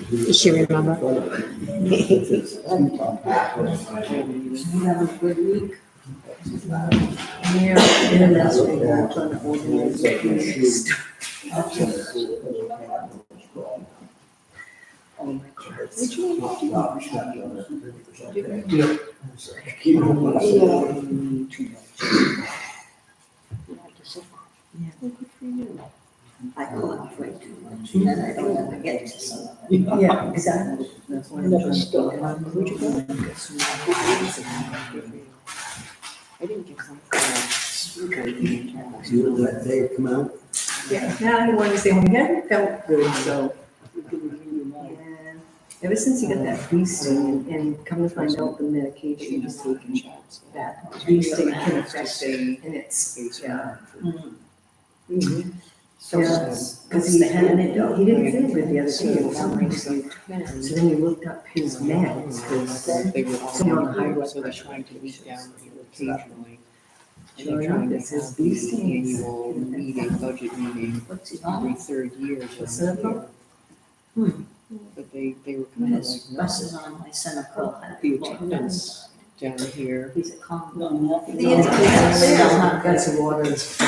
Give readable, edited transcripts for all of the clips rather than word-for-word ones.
Does she remember? I collect way too much, and then I don't ever get to some of it. Yeah, exactly. That's why I'm Never trying to stood. figure out Where'd you go? I didn't get something. You let Dave come out? Yeah, now he wanted to say, well, he hadn't felt good, so. Yeah. Ever since he got that bee sting and come to find out the medication he's taking, that bee sting can affect him, and it's, yeah. So, Because he had, he didn't feel good the other day, it was something so then he looked up his meds, because They were someone on high blood so they're pressure. trying to meet down here occasionally. And Sure they're trying to enough, it says have these the things. annual meeting, budget meeting what's he every on? third year. What's that about? But they were kind of His like, bus is on my center curl. the attendance down here. He's a con. That's the water, it's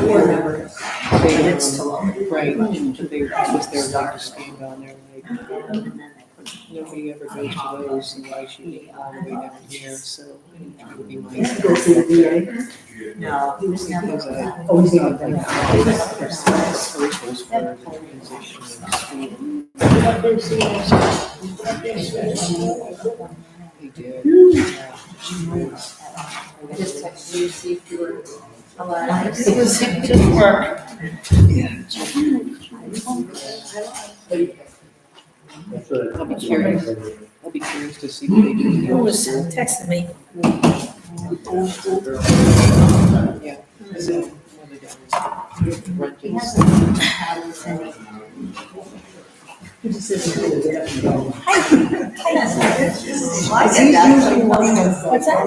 whatever. But it's too low. Right, but they, because they're allowed to stand on there, and And then they put nobody ever goes to those, and why should be all the way down here, so it would be my. Go see the VA. No, he was never that. Oh, he's not done. Rehearsals for the transition of school. He did. I just texted you to see if you were alive. It was just work. I'll be curious, to see what they do. Who was texting me? Yeah. So, one of the rentals. He just says he's gonna get up and go. What's that?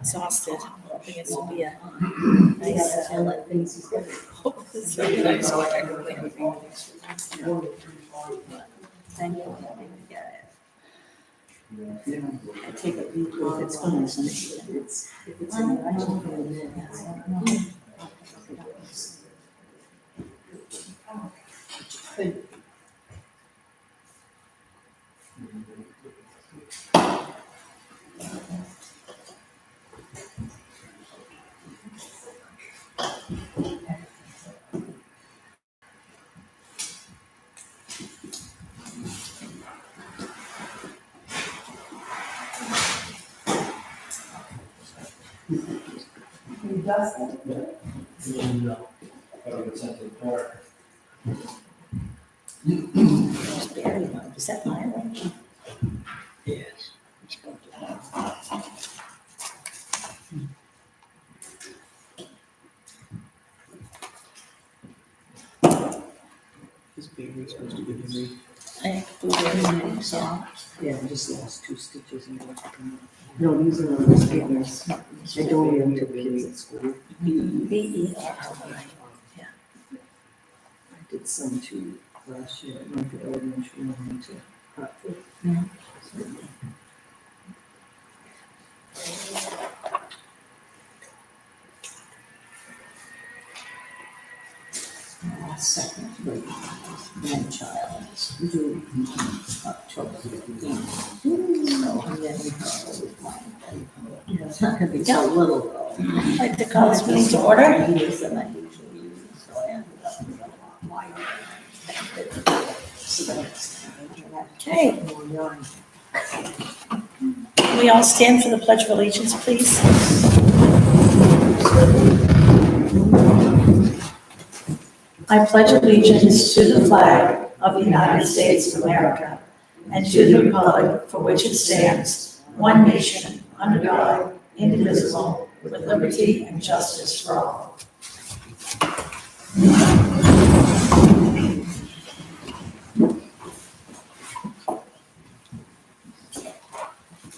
Exhausted. I guess it'll be a nice, Things he's got. it's really nice. Thank you. I take it, if it's fun, isn't it? If it's in the action plan, Just barely one. Is that my range? This baby's supposed to be Henry. I have to do everything, so. yeah, I just lost 2 stitches in the No, these are not the stickers. I don't even to the kids at school. B-E-R-R-Y. I did some too last year, one for elementary and one to Hartford. My second grandchild is due October 15th. So I'm getting her with mine. It's not gonna be so little though. I'd like to call this meeting to order. Than I usually use, so I ended up with a lot wider. Okay. We all stand for the Pledge of Allegiance, please. I pledge allegiance to the flag of the United States of America and to the republic for which it stands, one nation, under God, indivisible, with liberty and justice for all.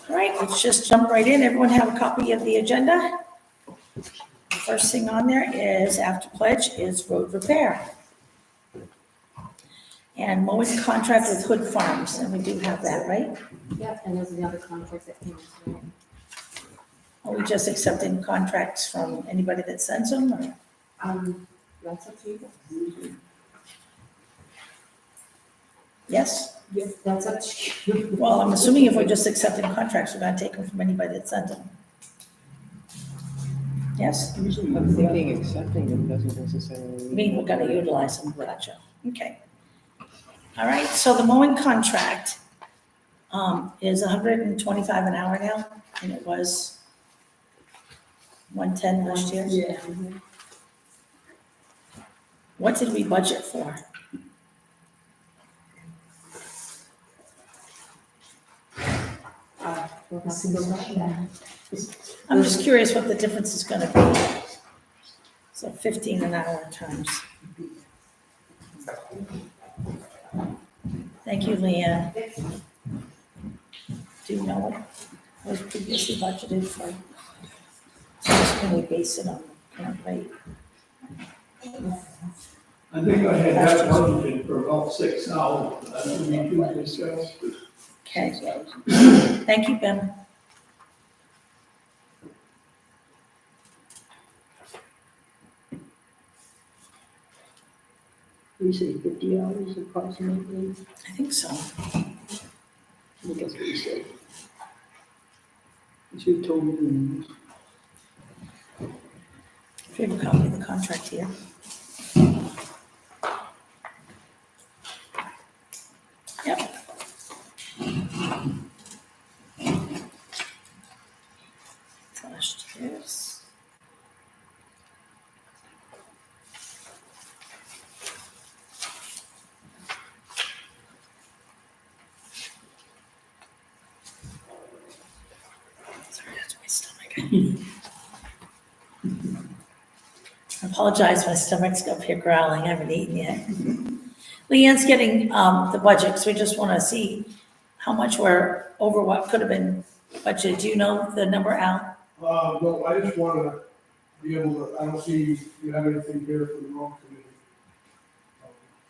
All right, let's just jump right in. Everyone have a copy of the agenda? first thing on there is, after pledge, is road repair. And mowing contract with Hood Farms, and we do have that, right? Yeah, and there's the other contracts that came in today. Are we just accepting contracts from anybody that sends them, or? That's up to you guys. Yes? That's up to you. Well, I'm assuming if we're just accepting contracts, we're gonna take them from anybody that sends them. Yes? I'm thinking accepting them doesn't necessarily I mean, we're gonna utilize them, gotcha, okay. All right, so the mowing contract, is $125 an hour now, and it was 110 last year. Yeah. What did we budget for? We'll have to go back to that. I'm just curious what the difference is gonna be. So 15 an hour times. Thank you, Leanne. Do you know what was previously budgeted for? So just can we base it on current rate? I think I had that budgeted for about 6,000, that's what we do discuss. Okay. Thank you, Ben. You say 50 hours approximately? I think so. I think that's what you said. You should have told me. If you have a copy of the contract here. Yep. Last year's. Sorry, that's my stomach. I apologize, my stomach's up here growling, I haven't eaten yet. Leanne's getting the budget, so we just want to see how much we're over what could have been budgeted. Do you know the number, Al? No, I just wanna be able to, I don't see you have anything here for the road committee.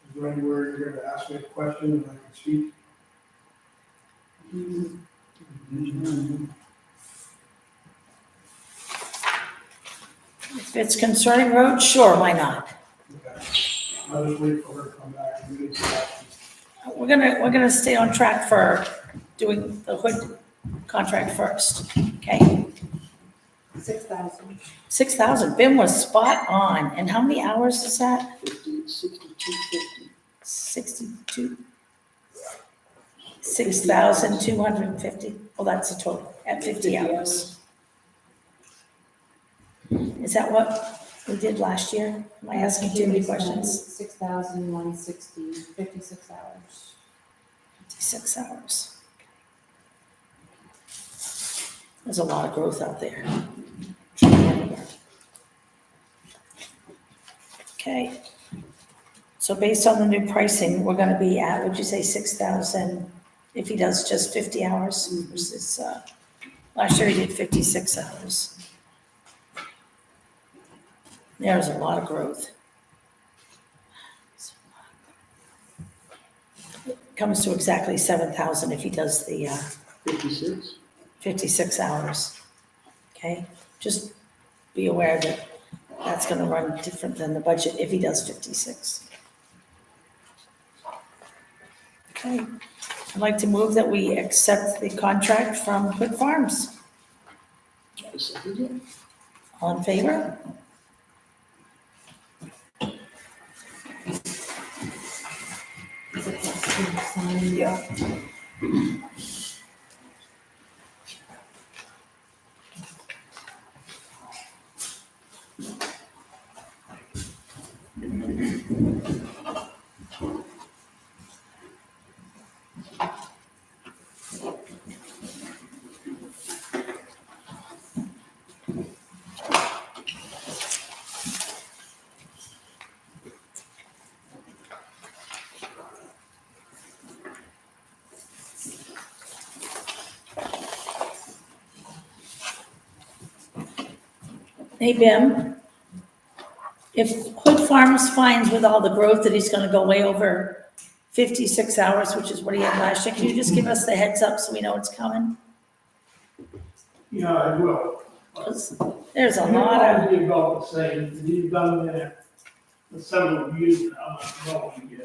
Is there anywhere you're gonna ask me a question and I can speak? If it's concerning roads, sure, why not? Okay. I'll just wait for her to come back and get it. We're gonna stay on track for doing the Hood contract first, okay? 6,000. 6,000, Ben was spot on, and how many hours is that? 6250. 62, 6,250, well, that's a total, at 50 hours. Is that what we did last year? Am I asking too many questions? 6,160, 56 hours. 56 hours. There's a lot of growth out there. Okay. So based on the new pricing, we're gonna be at, would you say 6,000 if he does just 50 hours versus, last year he did 56 hours. There's a lot of growth. It comes to exactly 7,000 if he does the 56? 56 hours. Okay, just be aware that that's gonna run different than the budget if he does 56. Okay, I'd like to move that we accept the contract from Hood Farms. I second it. All in favor? Is it just to sign? Yeah. Hey, Bim, if Hood Farms finds with all the growth that he's gonna go way over 56 hours, which is what he had last year, can you just give us the heads up so we know it's coming? Yeah, I will. 'Cause there's a He'll lot of, probably be about the same, he's done that for several years now, I'm not knowing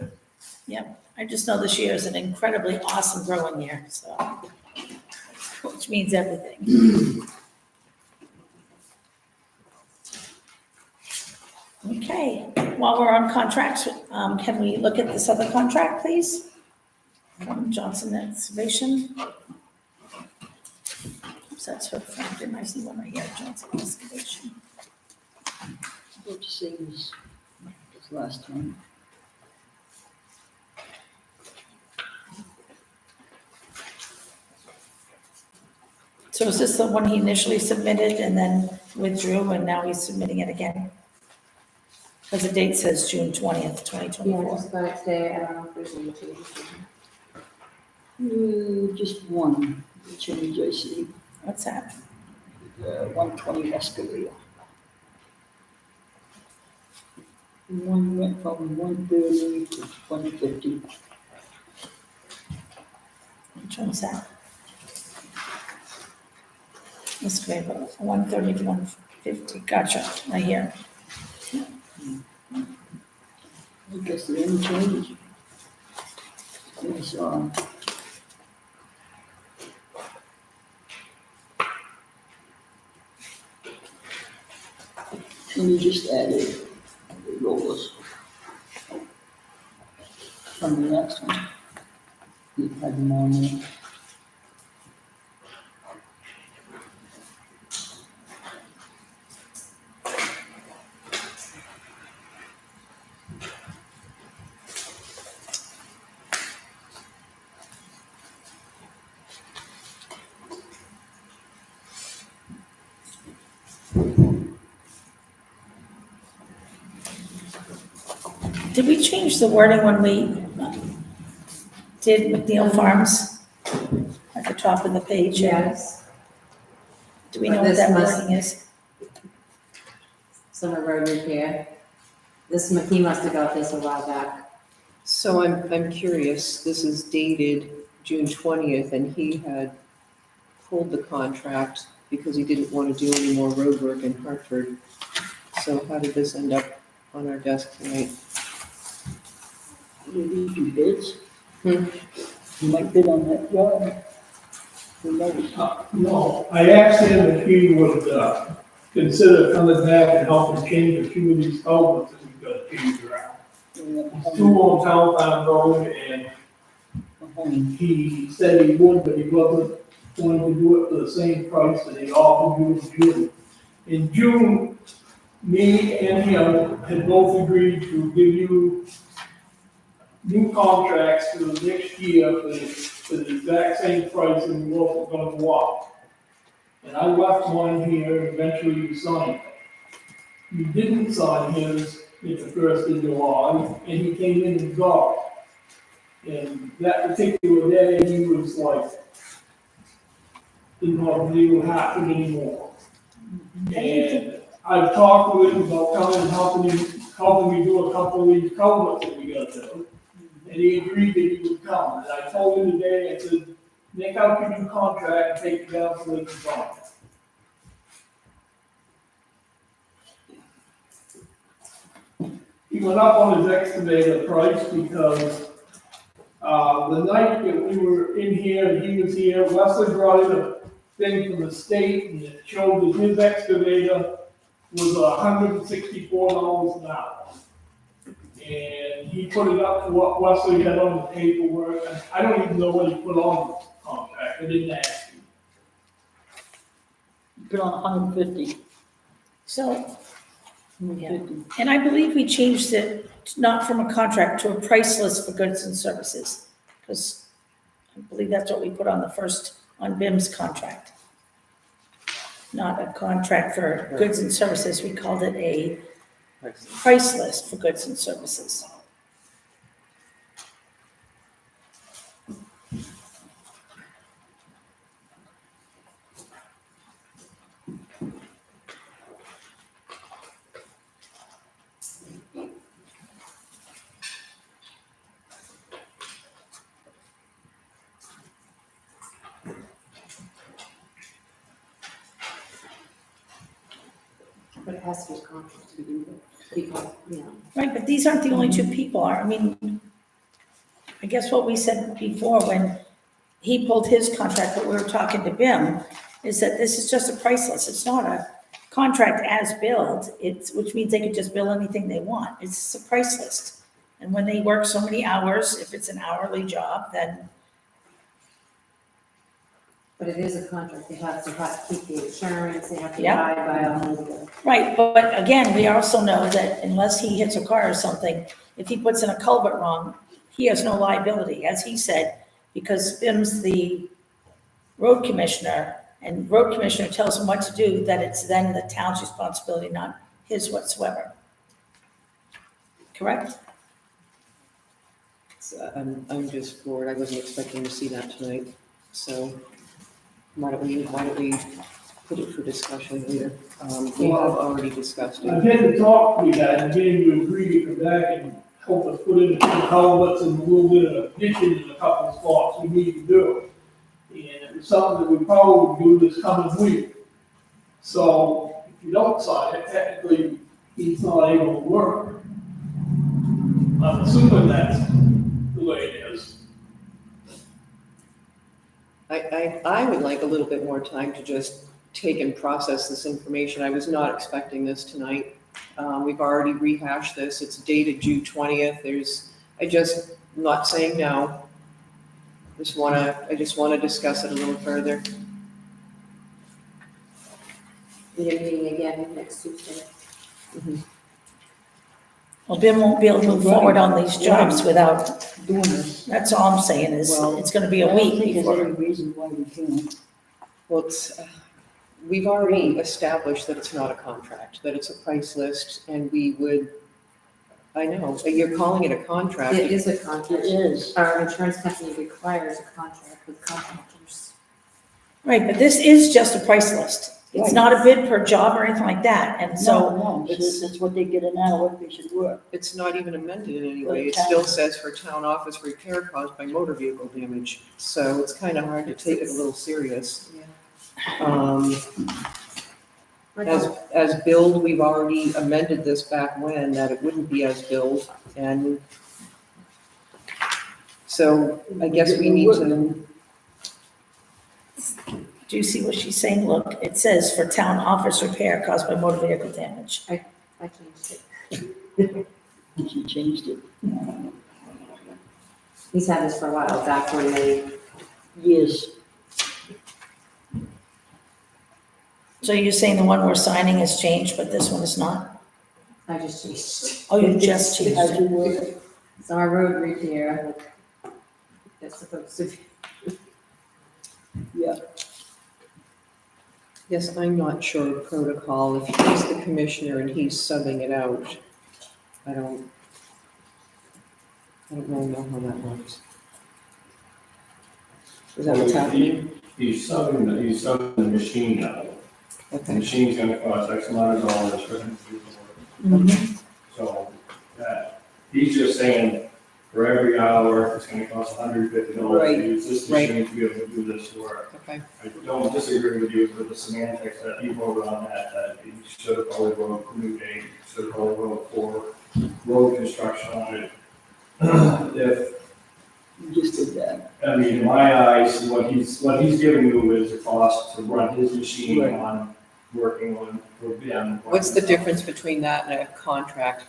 yet. I just know this year is an incredibly awesome growing year, so, which means everything. Okay, while we're on contracts, can we look at this other contract, please? From Johnson Excavation. Oops, that's her friend, didn't I see one right here, Johnson Excavation? What you say was this last time? So is this the one he initially submitted and then withdrew, and now he's submitting it again? Because the date says June 20th, Yeah, I 2024. just got it today, I don't know if there's any changes. Just one change I see, What's that? 120 excavator. One went from 130 to 150. Which one's that? This way, 130 to 150, gotcha, right here. I guess the only change is, and you just added the rollers from the last one. You had them on there. Did we change the wording when we did McNeil Farms at the top of the page? Yes, Do we But know what this that must- wording is? summer road repair. This, McKee must have got this a while back. So I'm curious, this is dated June 20th, and he had pulled the contract because he didn't want to do any more road work in Hartford. So how did this end up on our desk tonight? Maybe two bids. Hmm. You might bid on that job. Who knows? No, I asked him if he would, consider coming back and helping change a few of these culverts that we've got to change around. Two on Town Farm Road, and he said he would, but he wasn't going to do it for the same price that he offered you in June. In June, me and him had both agreed to give you new contracts for the next year for the exact same price, and we wasn't gonna go up. And I left one here, and eventually you signed it. You didn't sign his at the first of July, and he came in and got it. And that particular day, he was like, didn't want to deal with Hartford anymore. And I've talked with him about coming and helping me do a couple of these culverts that we gotta do. And he agreed that he would come, and I told him today, I said, make out your new contract and take it down so they can sign it. He went up on his excavator price because, the night that we were in here, and he was here, Wesley brought in a thing from the state, and it showed that his excavator was $164 an hour. And he put it up to what Wesley had on the paperwork, and I don't even know what he put on the contract, I didn't ask him. Put on 150. So, 150. and I believe we changed it not from a contract to a price list for goods and services, because I believe that's what we put on the first, on BIM's contract. Not a contract for goods and services, we called it a price list for goods and services. But it has to be a contract to do that, because, Right, but these aren't the only two people, I mean, I guess what we said before when he pulled his contract, but we were talking to Bim, is that this is just a price list, it's not a contract as billed, which means they could just bill anything they want, it's just a price list. And when they work so many hours, if it's an hourly job, then, but it is a contract, they have to keep the insurance, they have to Yeah. abide by all of the. right, but again, we also know that unless he hits a car or something, if he puts in a culvert wrong, he has no liability, as he said, because Bim's the road commissioner, and road commissioner tells him what to do, that it's then the town's responsibility, not his whatsoever. Correct? So I'm just bored, I wasn't expecting to see that tonight, so why don't we put it for discussion later? We have already discussed I it. had the talk we had, and getting you agree to come back and help us put in a few culverts and a little bit of ditching in a couple of spots we need to do. And it's something that we probably will do this coming week. So if you don't sign it, technically, he's not able to work. I'm assuming that's the way it is. I would like a little bit more time to just take and process this information. I was not expecting this tonight. We've already rehashed this. It's dated June 20th. I'm not saying no. I just wanna discuss it a little further. We're meeting again next Tuesday. Well, Bim won't be able to move forward on these jobs without, Doing this. that's all I'm saying, is Well, it's gonna be a I don't week think there's before. any reason why we can't. Well, we've already established that it's not a contract, that it's a price list, and I know, you're calling it a contract. It is a contract. It is. Our insurance company requires a contract with contractors. Right, but this is just a price list. It's Right. not a bid per job or anything like that, and so, No, it's what they get an hour, what they should work. It's not even amended in any Well, way. It town- still says for town office repair caused by motor vehicle damage. So it's kind of hard to take it a little serious. As billed, we've already amended this back when, that it wouldn't be as billed. And so I guess we need to, do you see what she's saying? Look, it says for town office repair caused by motor vehicle damage. I changed it. And she changed it. He's had this for a while, back when they, Years. So you're saying the one we're signing has changed, but this one is not? I just changed. Oh, you just changed How'd it. you work? It's our road repair. That's supposed to be. Yeah. yes, I'm not sure of protocol. If he's the commissioner and he's subbing it out, I don't really know how that works. Is that what's happening? He's subbing the machine out. The Okay. machine's gonna cost X amount of dollars for him to do the work. So, he's just saying, for every hour, it's gonna cost $150 Right, to use this right. machine to be able to do this work. Okay. I don't disagree with you with the semantics that he wrote on that he should have probably wrote new date, should have probably wrote for road construction on it. If You just did that. I mean, in my eyes, what he's giving you is a cost to run his machine Right. on, working on, for them. What's the difference between that and a contract?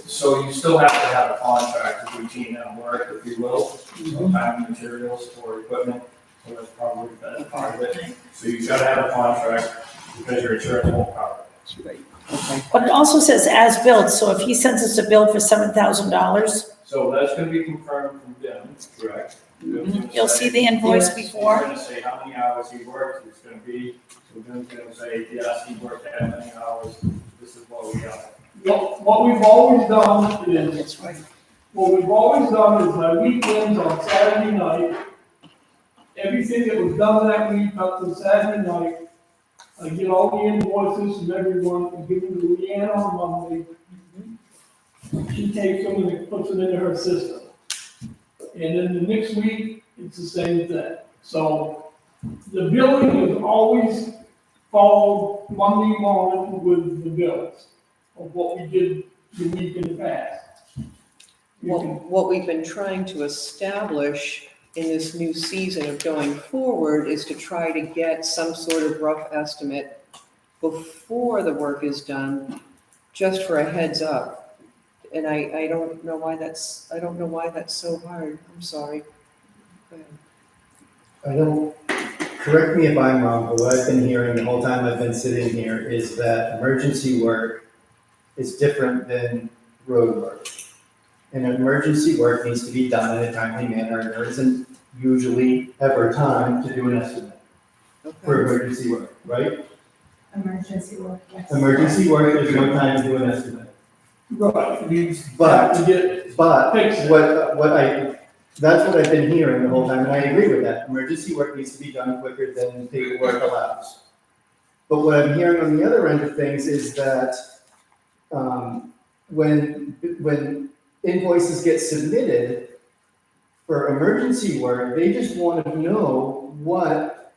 So you still have to have a contract to routine that work, if you will, so time and materials for equipment, so that's probably the best part of it. So you've gotta have a contract, because your insurance won't cover it. That's right. Okay. But it also says as built, so if he sends us a bill for $7,000, So that's gonna be confirmed from them, correct? you'll see the invoice We're before. gonna say how many hours he worked, it's gonna be, so Ben's gonna say, yes, he worked that many hours, this is what we got. What we've always done is, That's right. my weekends on Saturday night, everything that was done that week up to Saturday night, I get all the invoices from everyone, and give them to Leanne on Monday. She takes them and puts them into her system. And then the next week, it's the same thing. So the billing is always followed Monday morning with the bills of what we did the week in the past. You What, can- what we've been trying to establish in this new season of going forward is to try to get some sort of rough estimate before the work is done, just for a heads up. And I don't know why that's so hard. I'm sorry. Go ahead. I don't, correct me if I'm wrong, but what I've been hearing the whole time I've been sitting here is that emergency work is different than road work. And emergency work needs to be done in a timely manner, and there isn't usually ever time to do an estimate for Okay. emergency work, right? Emergency work, yes. Emergency work, there's no time to do an estimate. Right, we But- have to get, But Fix it. that's what I've been hearing the whole time, and I agree with that. Emergency work needs to be done quicker than paperwork allows. But what I'm hearing on the other end of things is that, when invoices get submitted for emergency work, they just want to know what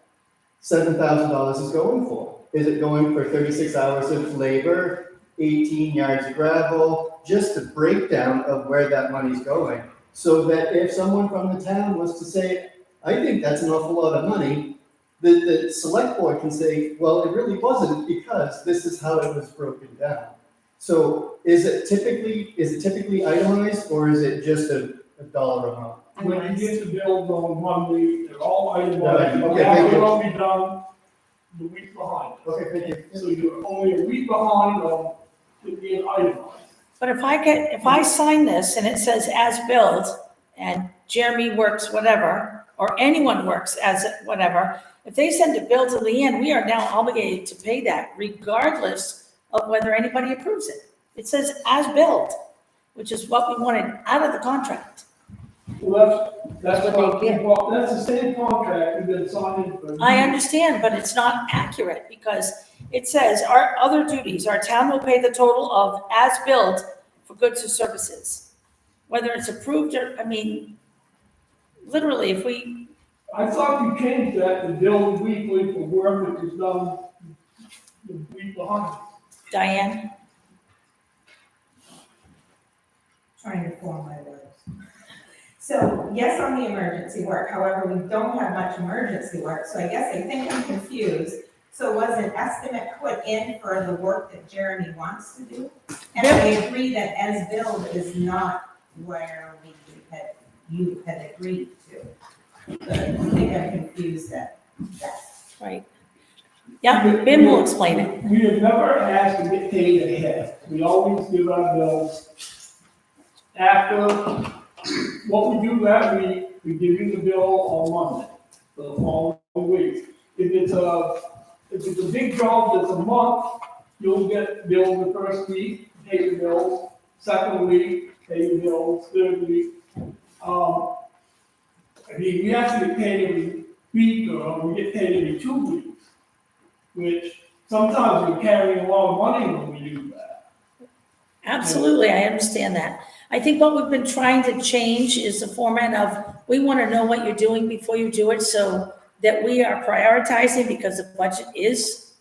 $7,000 is going for. Is it going for 36 hours of labor, 18 yards of gravel, just a breakdown of where that money's going? So that if someone from the town was to say, I think that's an awful lot of money, the select board can say, well, it really wasn't because this is how it was broken down. So is it typically itemized or is it just a dollar amount? when you get the bills on Monday, they're all itemized, Okay, thank you. they'll all be done the week behind. Okay, thank you. So you're only a week behind on it being itemized. But if I sign this and it says as billed, and Jeremy works whatever, or anyone works as whatever, if they send a bill to Leanne, we are now obligated to pay that regardless of whether anybody approves it. It says as billed, which is what we wanted out of the contract. Well, that's That's what what they get. well, that's the same contract we've been signing for. I years. understand, but it's not accurate because it says our other duties, our town will pay the total of as billed for goods or services. Whether it's approved or, literally, if we, I thought you changed that to bill weekly for work that was done the week behind. Diane, Trying to form my words. So, yes, on the emergency work, however, we don't have much emergency work, so I guess I think I'm confused. So was an estimate put in for the work that Jeremy wants to do? And I agree that as billed is not where you had agreed to. But I think I'm confused at that. right? Yeah, Ben will explain it. We have never asked to get paid ahead. We always give our bills after, what we do that week, we give you the bill on Monday for the following week. If it's a big job that's a month, you'll get billed the first week, pay the bills, second week, pay the bills, third week. We actually get paid every week, or we get paid every 2 weeks, which sometimes we're carrying a lot of money when we do that. Absolutely, I understand that. I think what we've been trying to change is the format of, we want to know what you're doing before you do it so that we are prioritizing because the budget is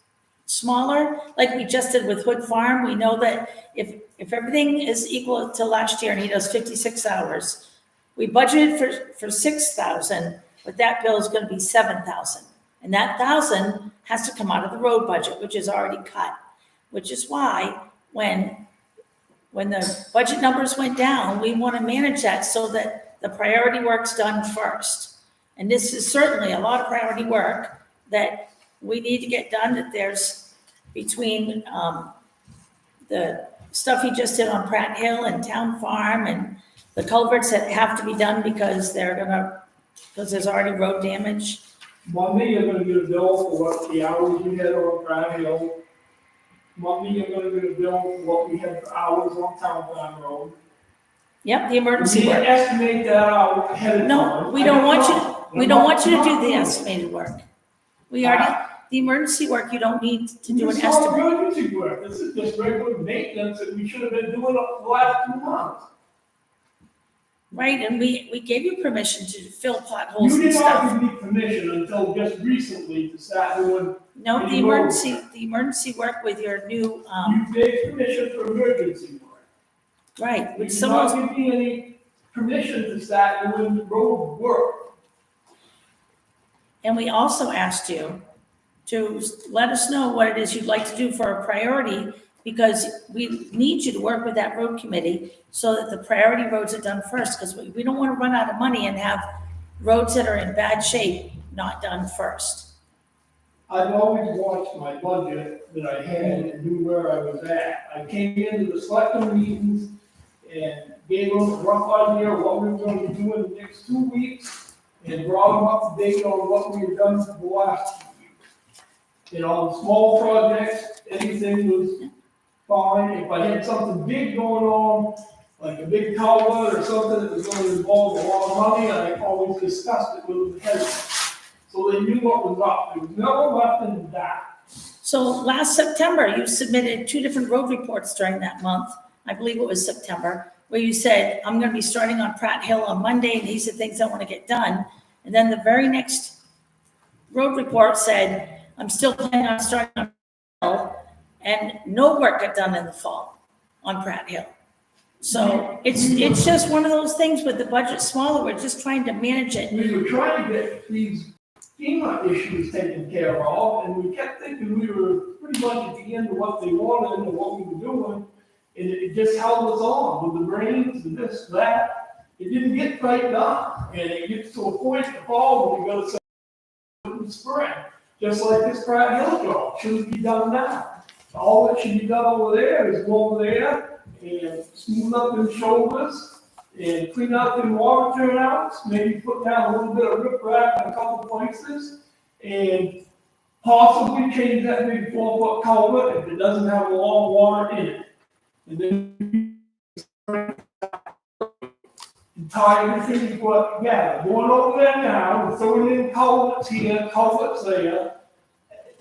smaller. Like we just did with Hood Farm, we know that if everything is equal to last year and he does 56 hours, we budgeted for 6,000, but that bill is going to be 7,000. And that 1,000 has to come out of the road budget, which is already cut, which is why when the budget numbers went down, we want to manage that so that the priority work's done first. And this is certainly a lot of priority work that we need to get done, that there's between the stuff he just did on Pratt Hill and Town Farm and the culverts that have to be done because because there's already road damage. Monday, you're gonna get a bill for what the hours you had on Pratt Hill. Monday, you're gonna get a bill for what we had for hours on Town Farm Road. Yep, the emergency We work. estimate that out ahead of time. No, we don't want you to do the estimated work. We already, the emergency work, you don't need to do an This is all estimate. emergency work, this is just regular maintenance that we should have been doing up the last 2 months. Right, and we gave you permission to fill potholes You and did stuff. not give me permission until just recently to start doing, No, the Any road emergency work with your new, you gave permission for emergency work. right, You with did some of not those, give me any permission to start doing road work. and we also asked you to let us know what it is you'd like to do for a priority, because we need you to work with that road committee so that the priority roads are done first, because we don't want to run out of money and have roads that are in bad shape not done first. I've always watched my budget that I had and knew where I was at. I came into the selectmen meetings and gave them a rough idea of what we were going to do in the next 2 weeks and brought them up to date on what we had done for the last 2 weeks. You know, small projects, anything was fine. If I had something big going on, like a big culvert or something that was going to involve a lot of money, I always discussed it with them ahead of time. So they knew what was up. There was never left in the dark. So last September, you submitted 2 different road reports during that month. I believe it was September, where you said, I'm going to be starting on Pratt Hill on Monday, and these are things I want to get done. And then the very next road report said, I'm still planning on starting on Pratt Hill, and no work got done in the fall on Pratt Hill. So it's just one of those things with the budget smaller, we're just trying to manage it. We were trying to get these FEMA issues taken care of, and we kept thinking we were pretty much at the end of what they wanted and what we were doing, and it just held us on with the rains and this, that. It didn't get quite done, and it gets to a point in the fall when we go to in the spring, just like this Pratt Hill job, shouldn't be done now. All that should be done over there is go over there and smooth up them shoulders and clean out them water turnouts, maybe put down a little bit of riprap in a couple places, and possibly change that big 4-foot culvert if it doesn't have a lot of water in it. And then tie everything together. Going over there now, we're throwing in culverts here, culverts there.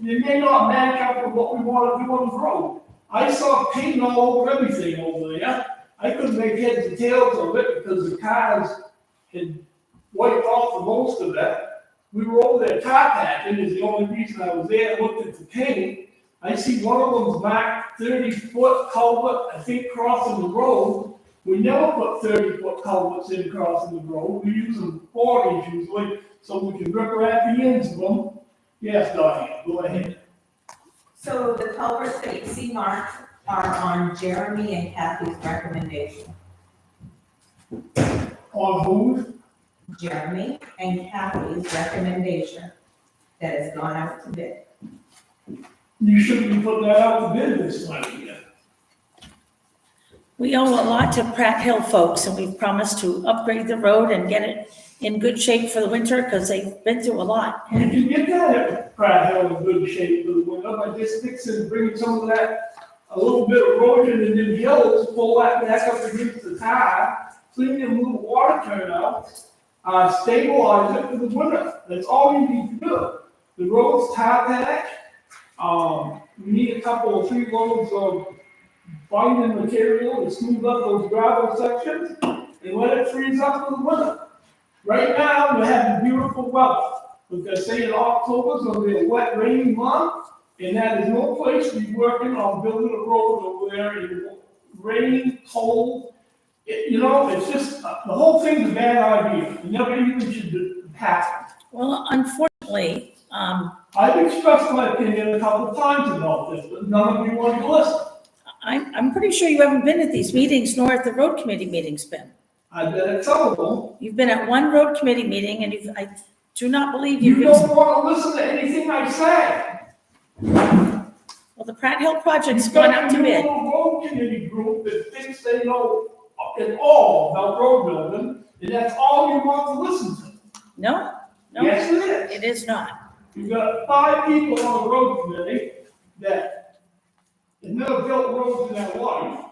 They may not match up with what we want to do on the road. I saw paint all over everything over there. I couldn't make heads and tails of it because the cars had wiped off the most of it. We were over there tar patching is the only reason I was there. I looked at the paint. I see one of them's marked 30-foot culvert, I think, crossing the road. We never put 30-foot culverts in crossing the road. We use them 40s usually, so we can rip around the ends of them. Yes, Diane, go ahead. So the culverts that you see marked are on Jeremy and Kathy's recommendation. On whose? Jeremy and Kathy's recommendation that has gone out to bid. You shouldn't be putting that out to bid this time of year. We owe a lot to Pratt Hill folks, and we've promised to upgrade the road and get it in good shape for the winter, because they've been through a lot. We can get that at Pratt Hill in good shape for the winter by just fixing, bringing some of that, a little bit of erosion in them hills, pull that back up against the tire, clean them little water turnouts, stabilize it for the winter. That's all you need to do. The road's tar patch. We need a couple of 3 loads of binding material to smooth up those gravel sections and let it freeze up for the winter. Right now, we're having beautiful weather. Like I say, in October's gonna be a wet, rainy month, and that is no place to be working on building a road over there in rain, cold. It's just, the whole thing's a bad idea. It never even should happen. Well, unfortunately, I've expressed my opinion a couple of times about this, but none of you want to listen. I'm pretty sure you haven't been at these meetings, nor at the road committee meetings been. I've been at some of them. You've been at one road committee meeting, and I do not believe You you've don't been. want to listen to anything I say. Well, the Pratt Hill project's gone out to You've bid. got a road committee group that thinks they know it all about road building, and that's all you want to listen to. No, Yes, it is. it is not. You've got 5 people on the road committee that have never built roads in their life,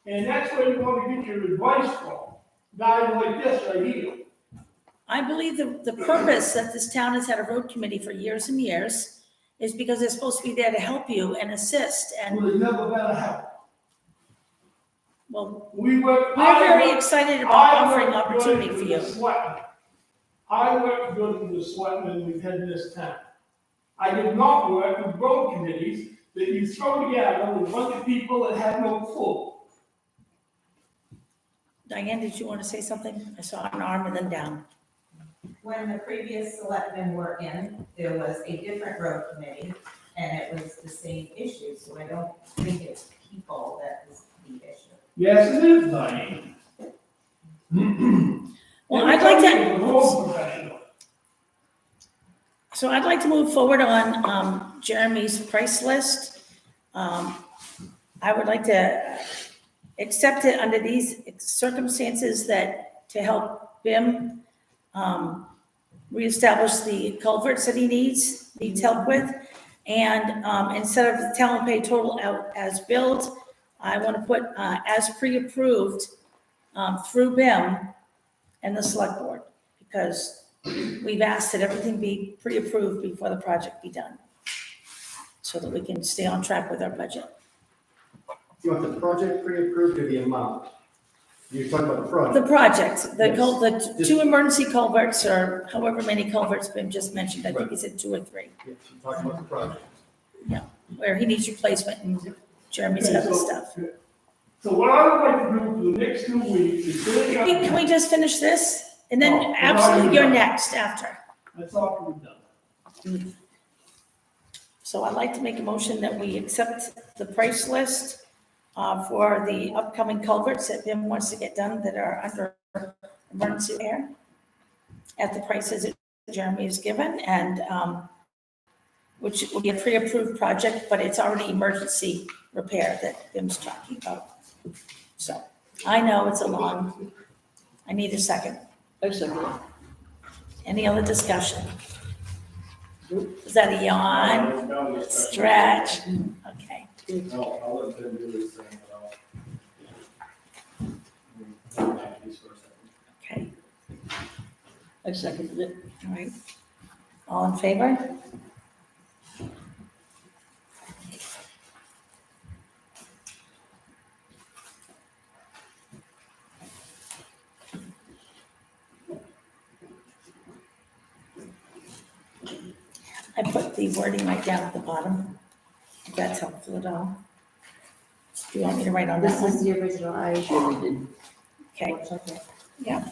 and that's where you want to get your advice from. Guys like this right here. I believe the purpose that this town has had a road committee for years and years is because they're supposed to be there to help you and assist. And Well, there's never been a help. Well, We work. we're very excited about offering opportunity for you. I work good with the selectmen we've had in this town. I did not work with road committees that you throw together with a bunch of people that have no clue. Diane, did you want to say something? I saw an arm and then down. When the previous selectmen were in, there was a different road committee, and it was the same issue, so I don't think it's people that is the issue. Yes, it is, Diane. Well, I'd like The to, road professional. so I'd like to move forward on Jeremy's price list. I would like to accept it under these circumstances that to help BIM reestablish the culverts that he needs help with. And instead of the town pay total out as billed, I want to put as pre-approved through BIM and the select board, because we've asked that everything be pre-approved before the project be done, so that we can stay on track with our budget. You want the project pre-approved or the amount? You're talking about the project. The project, Yes. the two emergency culverts, or however many culverts BIM just mentioned, I think he said 2 or 3, Yes, you're talking about the project. where he needs replacement and Jeremy's got the stuff. So what I would like to do for the next 2 weeks is finish up. Can we just finish this? And then Oh, absolutely you're next after. That's all we've done. So I'd like to make a motion that we accept the price list for the upcoming culverts that BIM wants to get done that are under emergency repair at the prices that Jeremy has given, and which will be a pre-approved project, but it's already emergency repair that BIM's talking about. So I know it's I need a second. I second it. Any other discussion? Is that a yawn? No, Stretch? Okay. No, I'll let them do this thing, but I'll. Okay, I seconded it. all right. All in favor? I put the wording right down at the bottom, if that's helpful at all. Do you want me to write on that This is one? the original, I. Sure we did. Okay, I'll check it. yeah.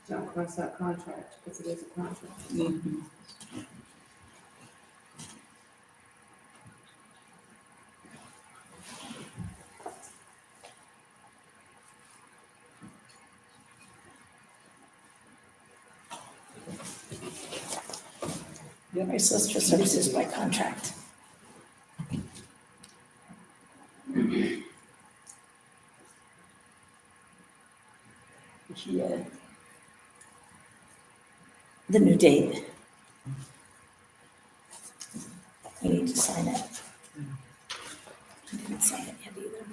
Don't cross that contract, because it is a contract. Mhm. Price list for services by contract. Yeah. The new date. I need to sign it. I didn't sign it yet either.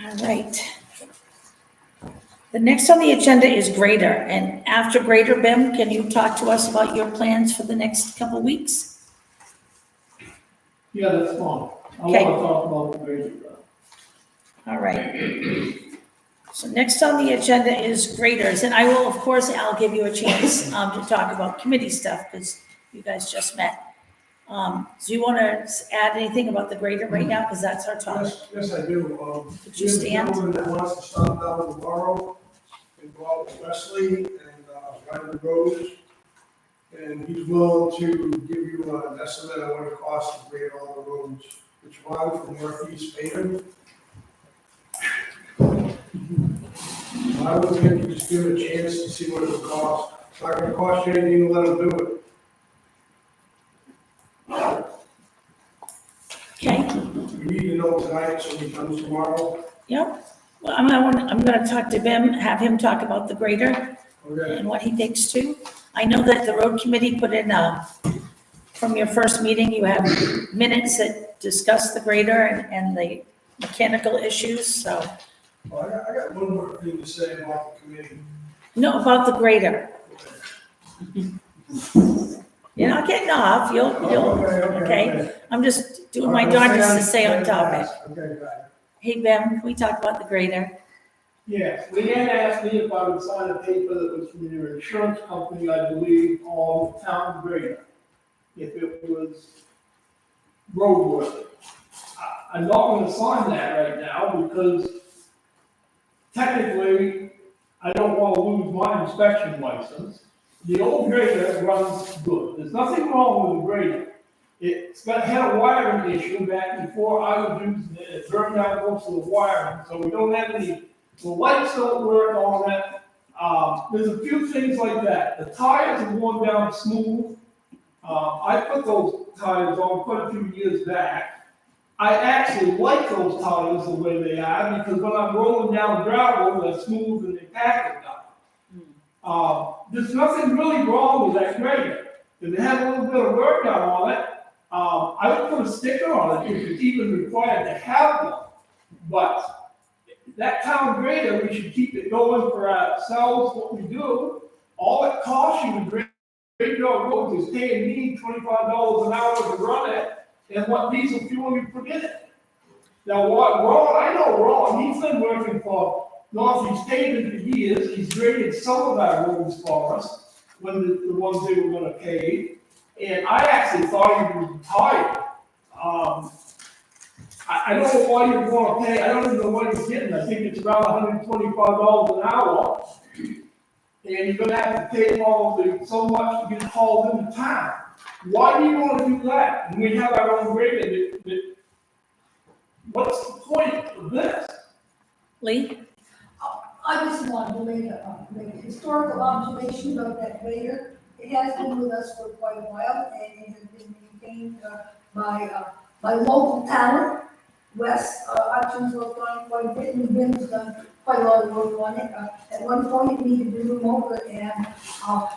All right. The next on the agenda is Grader, and after Grader, BIM, can you talk to us about your plans for the next couple weeks? Yeah, that's fine. I Okay. want to talk about the bridge. All right. So next on the agenda is graders, and I will, of course, I'll give you a chance to talk about committee stuff, because you guys just met. Do you want to add anything about the grader right now, because that's our topic? Yes, I do. Could you stand? There's a gentleman that wants to stop down tomorrow and go out with Wesley and ride the roads. And he's willing to give you an estimate on what it costs to grade all the roads, which run from northeast Maine. I would think you just give it a chance to see what it would cost. It's not gonna cost you anything to let them do it. Okay, You need to know tonight, so when he comes tomorrow. yep. Well, I'm gonna talk to Bim, have him talk about the grader Okay. and what he thinks too. I know that the road committee put in, from your first meeting, you have minutes that discuss the grader and the mechanical issues, so. Well, I got one more thing to say about the committee. No, about the grader. You're not getting off, you'll, okay? I'm just doing my darndest to stay on topic. Okay, got it. Hey, Bim, can we talk about the grader? Yes, Leanne asked me if I would sign a paper that was from your insurance company, I believe, on town grader, if it was roadworthy. I'm not gonna sign that right now because technically, I don't wanna lose my inspection license. The old grader runs good, there's nothing wrong with the grader. Had a wiring issue back before I was using it, it burned out most of the wiring, so we don't have any, the lights don't work on it. There's a few things like that, the tires are worn down smooth. I put those tires on quite a few years back. I actually like those tires the way they are, because when I'm rolling down gravel, they're smooth and they pack it down. There's nothing really wrong with that grader. If it had a little bit of work done on it, I would put a sticker on it if it's even required to have one. But that town grader, we should keep it going for ourselves, what we do. All it costs you to grade your roads is paying me $25 an hour to run it, and what diesel fuel you put in it. Now, I know Ron, he's been working for Northeast Paving for years, he's graded some of our roads for us, when the ones they were gonna pave. And I actually thought he was retired. I don't know why you want to pay, I don't even know what he's getting, I think it's around $125 an hour. And you're gonna have to pay so much to get hauled into town. Why do you want to do that? When we have our own grader, what's the point of this? Lee? I just wanted to make a historical observation about that grader. It has been with us for quite a while, and it has been maintained by local talent. Wes Hutchins worked on it quite a bit, and Ben's done quite a lot of work on it. At one point, it needed a new motor, and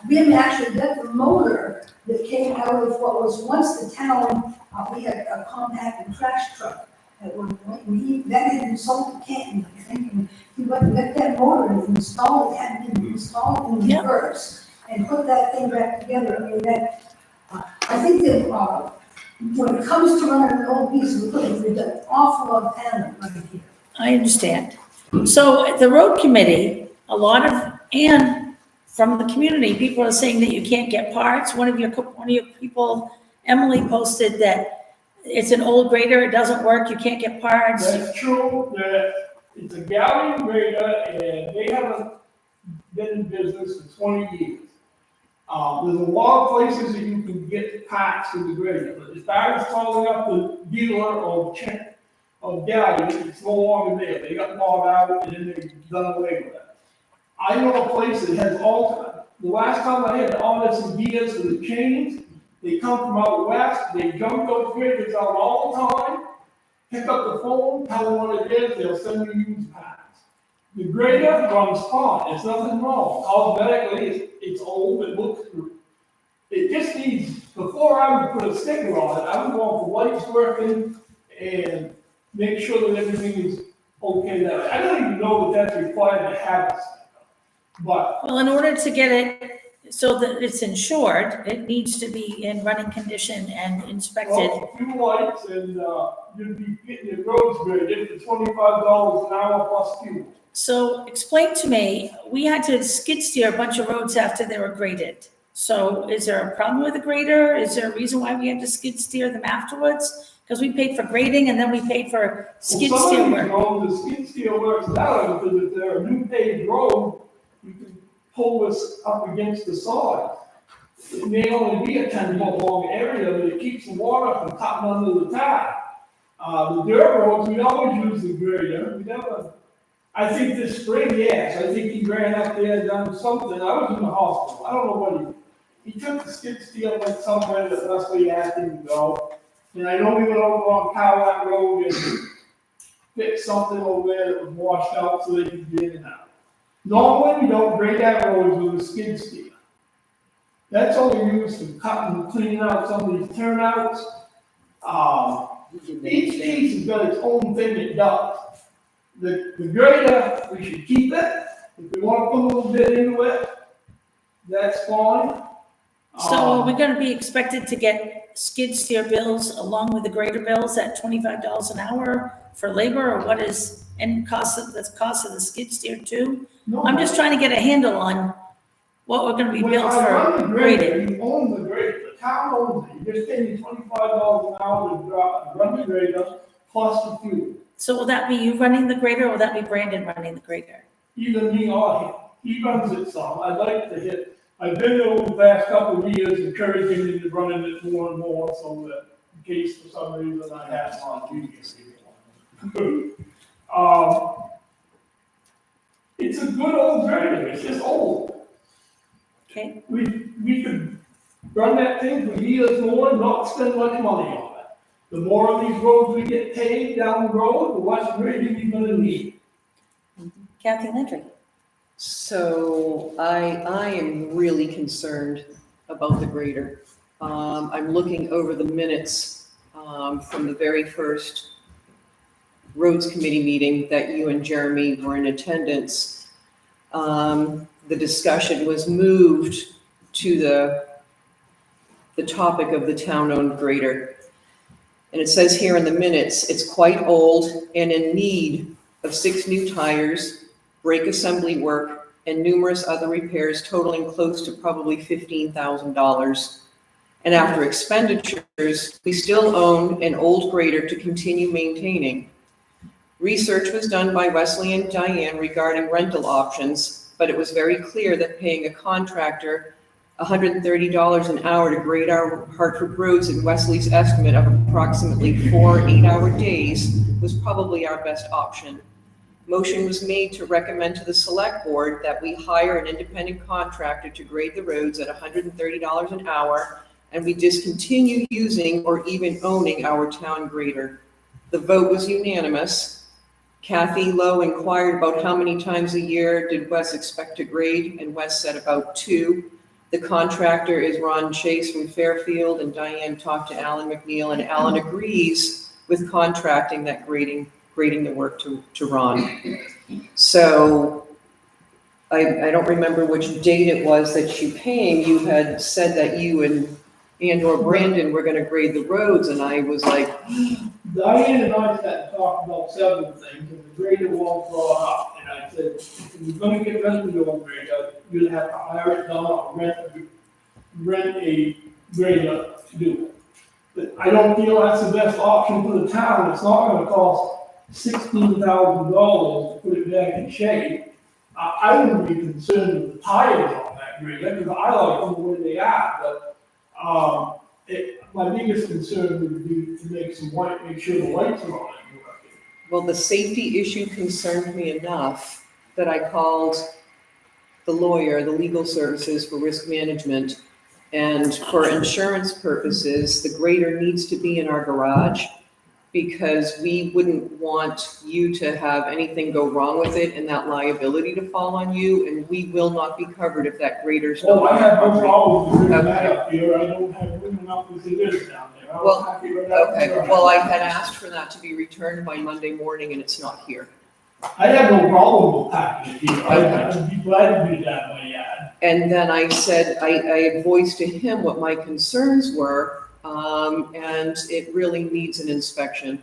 Ben actually got the motor that came out of what was once the town. We had a compacted trash truck at one point, and that had been sold to Canton, I think, and he went and got that motor and installed it, had been installed in reverse, and put that thing back together. I mean, that, I think that, when it comes to running an old piece of equipment, we've got an awful lot of talent right here. I understand. So at the road committee, and from the community, people are saying that you can't get parts. One of your people, Emily, posted that it's an old grader, it doesn't work, you can't get parts. That's true, that it's a galleon grader, and they haven't been in business for 20 years. There's a lot of places that you can get parts for the grader, but as far as calling up the dealer of galleon, it's no longer there. They got bought out and then they've done away with it. I know a place that has the last time I had to order some gears for the chains, they come from out west, they dump those graders out all the time, pick up the phone, tell them what it is, they'll send you used parts. The grader runs fine, there's nothing wrong. Cosmetically, it's old, it looks good. It just needs, before I would put a sticker on it, I would want the lights working and make sure that everything is okay that way. I don't even know that that's required to have this. But Well, in order to get it so that it's insured, it needs to be in running condition and inspected. well, a few lights and you'd be getting your roads graded for $25 an hour plus fuel. So explain to me, we had to skid steer a bunch of roads after they were graded. So is there a problem with the grader? Is there a reason why we had to skid steer them afterwards? Because we paid for grading and then we paid for skid steer work. The skid steer works better because if they're a new paved road, you can pull this up against the side. it may only be a 10-foot long area, but it keeps the water from cutting under the tile. The dirt roads, we always use the grader, we never, I think this spring, yes, I think he ran up there, done something, I was in the hospital, I don't know what he took the skid steer, went somewhere that Leslie asked him to go. And I know we went over on Cowlat Road and fixed something over there that was washed out so they could get in and out. Normally, we don't grade that road with a skid steer. That's only used for cutting and cleaning out some of these turnouts. Each piece has got its own thing it does. The grader, we should keep it. If we want to put a little bit into it, that's fine. So are we gonna be expected to get skid steer bills along with the grader bills at $25 an hour for labor, or what is, and cost of the skid steer too? No, I'm just trying to get a handle on what we're gonna be billed for grading. You own the grader, the town owns it, you just pay me $25 an hour to run the grader plus the fuel. So will that be you running the grader, or will that be Brandon running the grader? Either me or him, he runs it some, I'd like to hit, I've been there over the past couple of years encouraging him to run it more and more, so that in case for some reason I have on duty. It's a good old grader, it's just old. Okay, We could run that thing for years more and not spend much money on it. The more of these roads we get paved down the road, the less grading you're gonna need. Kathy Landry. So I am really concerned about the grader. I'm looking over the minutes from the very first roads committee meeting that you and Jeremy were in attendance. The discussion was moved to the topic of the town-owned grader. And it says here in the minutes, it's quite old and in need of 6 new tires, brake assembly work, and numerous other repairs totaling close to probably $15,000. And after expenditures, we still own an old grader to continue maintaining. Research was done by Wesley and Diane regarding rental options, but it was very clear that paying a contractor $130 an hour to grade our Hartford roads in Wesley's estimate of approximately 4 8-hour days was probably our best option. Motion was made to recommend to the select board that we hire an independent contractor to grade the roads at $130 an hour, and we discontinue using or even owning our town grader. The vote was unanimous. Kathy Lowe inquired about how many times a year did Wes expect to grade, and Wes said about 2. The contractor is Ron Chase from Fairfield, and Diane talked to Alan McNeil, and Alan agrees with contracting that grading the work to Ron. So I don't remember which date it was that you came. You had said that you and or Brandon were gonna grade the roads, and I was like, Diane and I sat and talked about several things, and the grader won't draw up. And I said, if you're gonna get rid of the old grader, you'll have to hire it done or rent a grader to do it. But I don't feel that's the best option for the town. It's not gonna cost $16,000 to put it back in shape. I wouldn't be concerned with the tires on that grader, because I like them the way they are, but, my biggest concern would be to make sure the lights are on it. well, the safety issue concerned me enough that I called the lawyer, the legal services for risk management. And for insurance purposes, the grader needs to be in our garage, because we wouldn't want you to have anything go wrong with it and that liability to fall on you, and we will not be covered if that grader's not. Oh, I have no problem with Okay. that up here, I don't have room enough as it is down there. I was Well, happy with that. Okay, well, I had asked for that to be returned by Monday morning, and it's not here. I have no problem with packing it here, I'd be glad to do that, my yard. And then I said, I had voiced to him what my concerns were, and it really needs an inspection.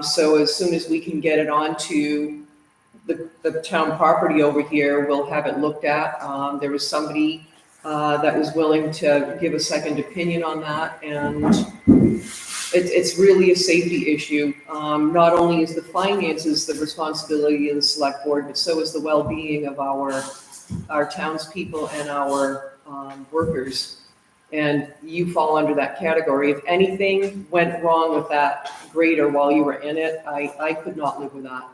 So as soon as we can get it onto the town property over here, we'll have it looked at. There was somebody that was willing to give a second opinion on that, and it's really a safety issue. Not only is the finances the responsibility of the select board, but so is the well-being of our townspeople and our workers. And you fall under that category. If anything went wrong with that grader while you were in it, I could not live with that.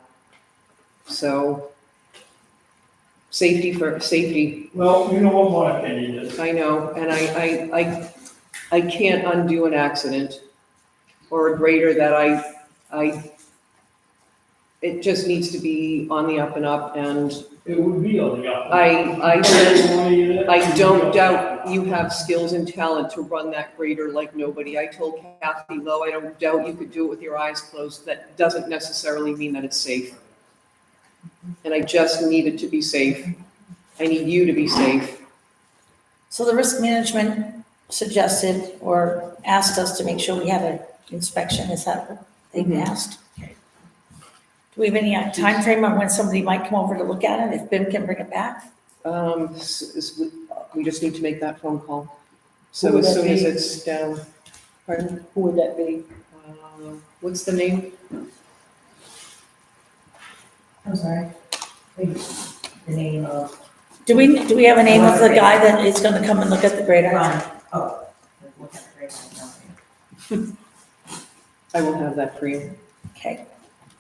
So, safety for safety, Well, you know what my opinion is. I know, and I can't undo an accident or a grader that it just needs to be on the up and up, and It would be on the up. I don't doubt you have skills and talent to run that grader like nobody. I told Kathy Lowe, I don't doubt you could do it with your eyes closed. That doesn't necessarily mean that it's safe. And I just need it to be safe. I need you to be safe. So the risk management suggested or asked us to make sure we had an inspection, is that what they asked? Okay. Do we have any time frame on when somebody might come over to look at it, if BIM can bring it back? We just need to make that phone call. Who So would as that soon as be? it's down, pardon? Who would that be? What's the name? I'm sorry. The name of Do we have a name of the guy that is gonna come and look at the grader? Ron. Oh. Look at the grade line, I will have that for you. Okay,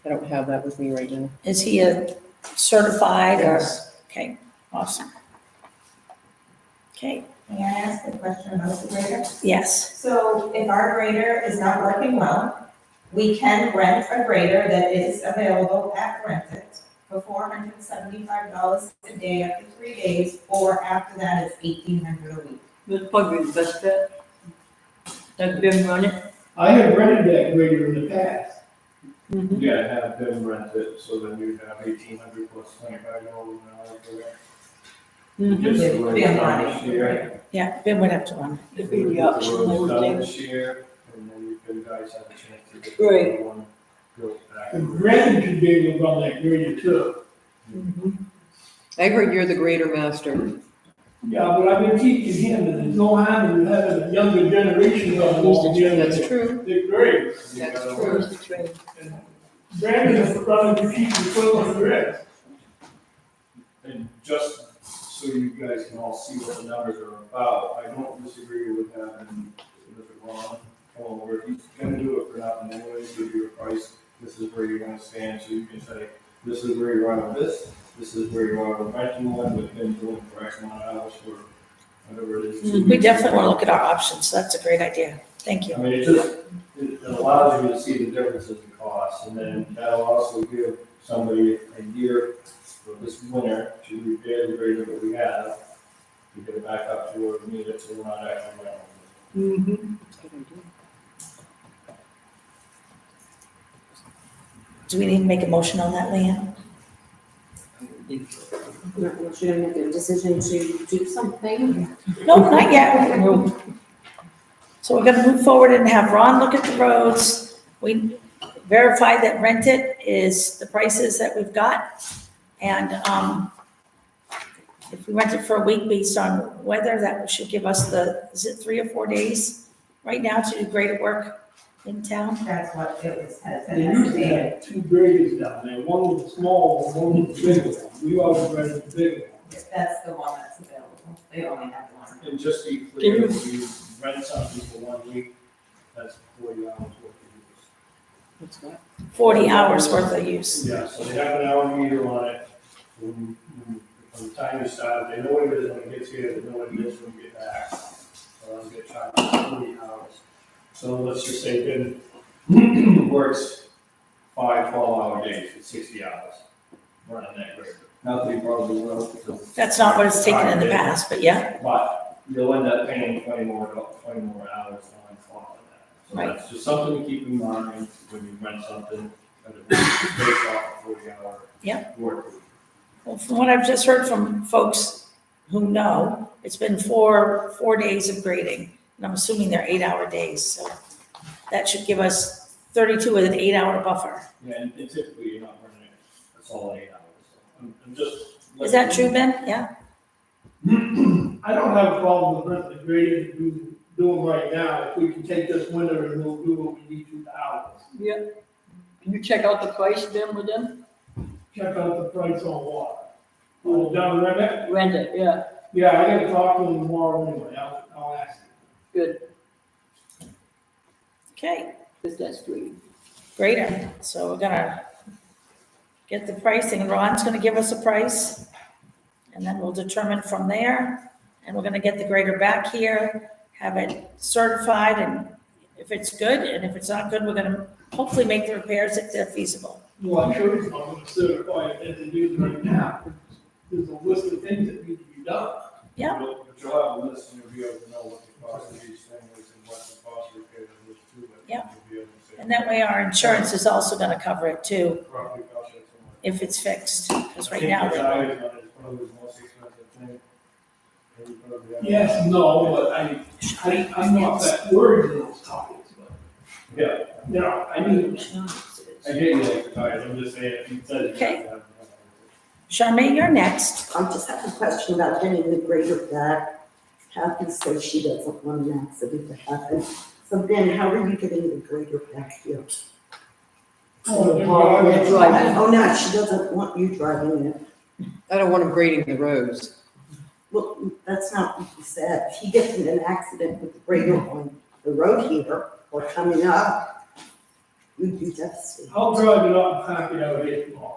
I don't have that with me right now. is he a certified or, Yes. okay, awesome. Okay, May I ask a question about the grader? yes, So if our grader is not working well, we can rent a grader that is available at Rent It for $475 a day up to 3 days, or after that it's $1,800 a week. That's probably the best bet. Have BIM run it. I have rented that grader in the past. Yeah, have them rent it, so then you'd have 1,800 plus $25 an hour for that. Just the roads BIM done running. this year. yeah, BIM would have to run. It'd be the The option, I roads would done think. this year, and then you guys have a chance to get Right. the one built back. And Brandon should be able to run that grader too. I heard you're the grader master. Yeah, but I've been teaching him that there's no harm in having a younger generation of them together. That's true. They're great. You That's gotta true. work. Who's the train? And Brandon is running to keep the foot on the grass. And just so you guys can all see what the numbers are about, I don't disagree with having Mr. Ron come over. He's gonna do it for nothing anyway, give you a price, this is where you're gonna stand, so you can say, this is where you are with this is where you are with renting one, with him doing for X amount of hours for whatever it is. 2 We weeks. definitely wanna look at our options, so that's a great idea, thank you. I mean, it allows you to see the differences in costs, and then that'll also give somebody a year for this winter to repair the grader that we have, to get it back up to where we need it, so we're not actually running. Do we need to make a motion on that, Leanne? Should I make a decision to do something? No, not yet. So we're gonna move forward and have Ron look at the roads. We verified that Rent It is the prices that we've got. And, if we rent it for a week based on weather, that should give us is it 3 or 4 days right now to do greater work in town? That's what it was, has They been used to estimated. have 2 graders down there, one was a small one, one was a big one. We always rented the big one. That's the one that's available. They only have one. And just to be clear, if you rent something for 1 week, that's 40 hours worth of use. What's that? 40 hours worth of use. Yeah, so they have an hour meter on it. From the time you start, they know what it is when it gets here, they know what it is when you get back. So they'll get charged 40 hours. So let's just say Ben works 5 12-hour days, it's 60 hours running that grader. Not that he probably will, because. That's not what it's taken in the past, but yeah, But you'll end up paying 20 more hours on top of that. So Right. that's just something to keep in mind when you rent something, that it's based off a 40-hour Yep. work week. well, from what I've just heard from folks who know, it's been 4 days of grading. And I'm assuming they're 8-hour days, so that should give us 32 with an 8-hour buffer. Yeah, and typically you're not running a solid 8 hours. So I'm just. Is that true, Ben? Yeah? I don't have a problem with renting the grader to do them right now. If we can take this winter and we'll do what we need to the hours. Yeah. Can you check out the price then with them? Check out the price on what? Down the rent? Rent it, yeah. Yeah, I gotta talk to them tomorrow anyway. I'll ask them. Good, Okay, because that's great. grader. So we're gonna get the pricing, and Ron's gonna give us a price. And then we'll determine from there, and we're gonna get the grader back here, have it certified, and if it's good, and if it's not good, we're gonna hopefully make the repairs if they're feasible. Well, I'm sure it's not gonna certify it as it is right now. There's a list of things that need to be done. Yeah. But you'll have a list and you'll be able to know what the cost of each thing is and what the cost of repairs is too. But Yeah. you'll be able to say And that way our insurance is also gonna cover it too, roughly cost you so much. if it's fixed, because I right think now, the they- tires on it is probably the most expensive thing. Maybe probably the- Yes, no, but I'm not that worried in those topics, but, Yeah, you know, I mean, I get you like the tires, I'm just saying, if you said it. Okay. Charmaine, you're next. I just have a question about getting the grader back. Kathy says she doesn't want an accident to happen. So Ben, how are you getting the grader back here? oh, Oh, no, she doesn't want you driving it. I don't want him grading the roads. Well, that's not what he said. If he gets in an accident with the grader on the road here or coming up, we'd be devastated. I'll drive it up and pack it out here tomorrow.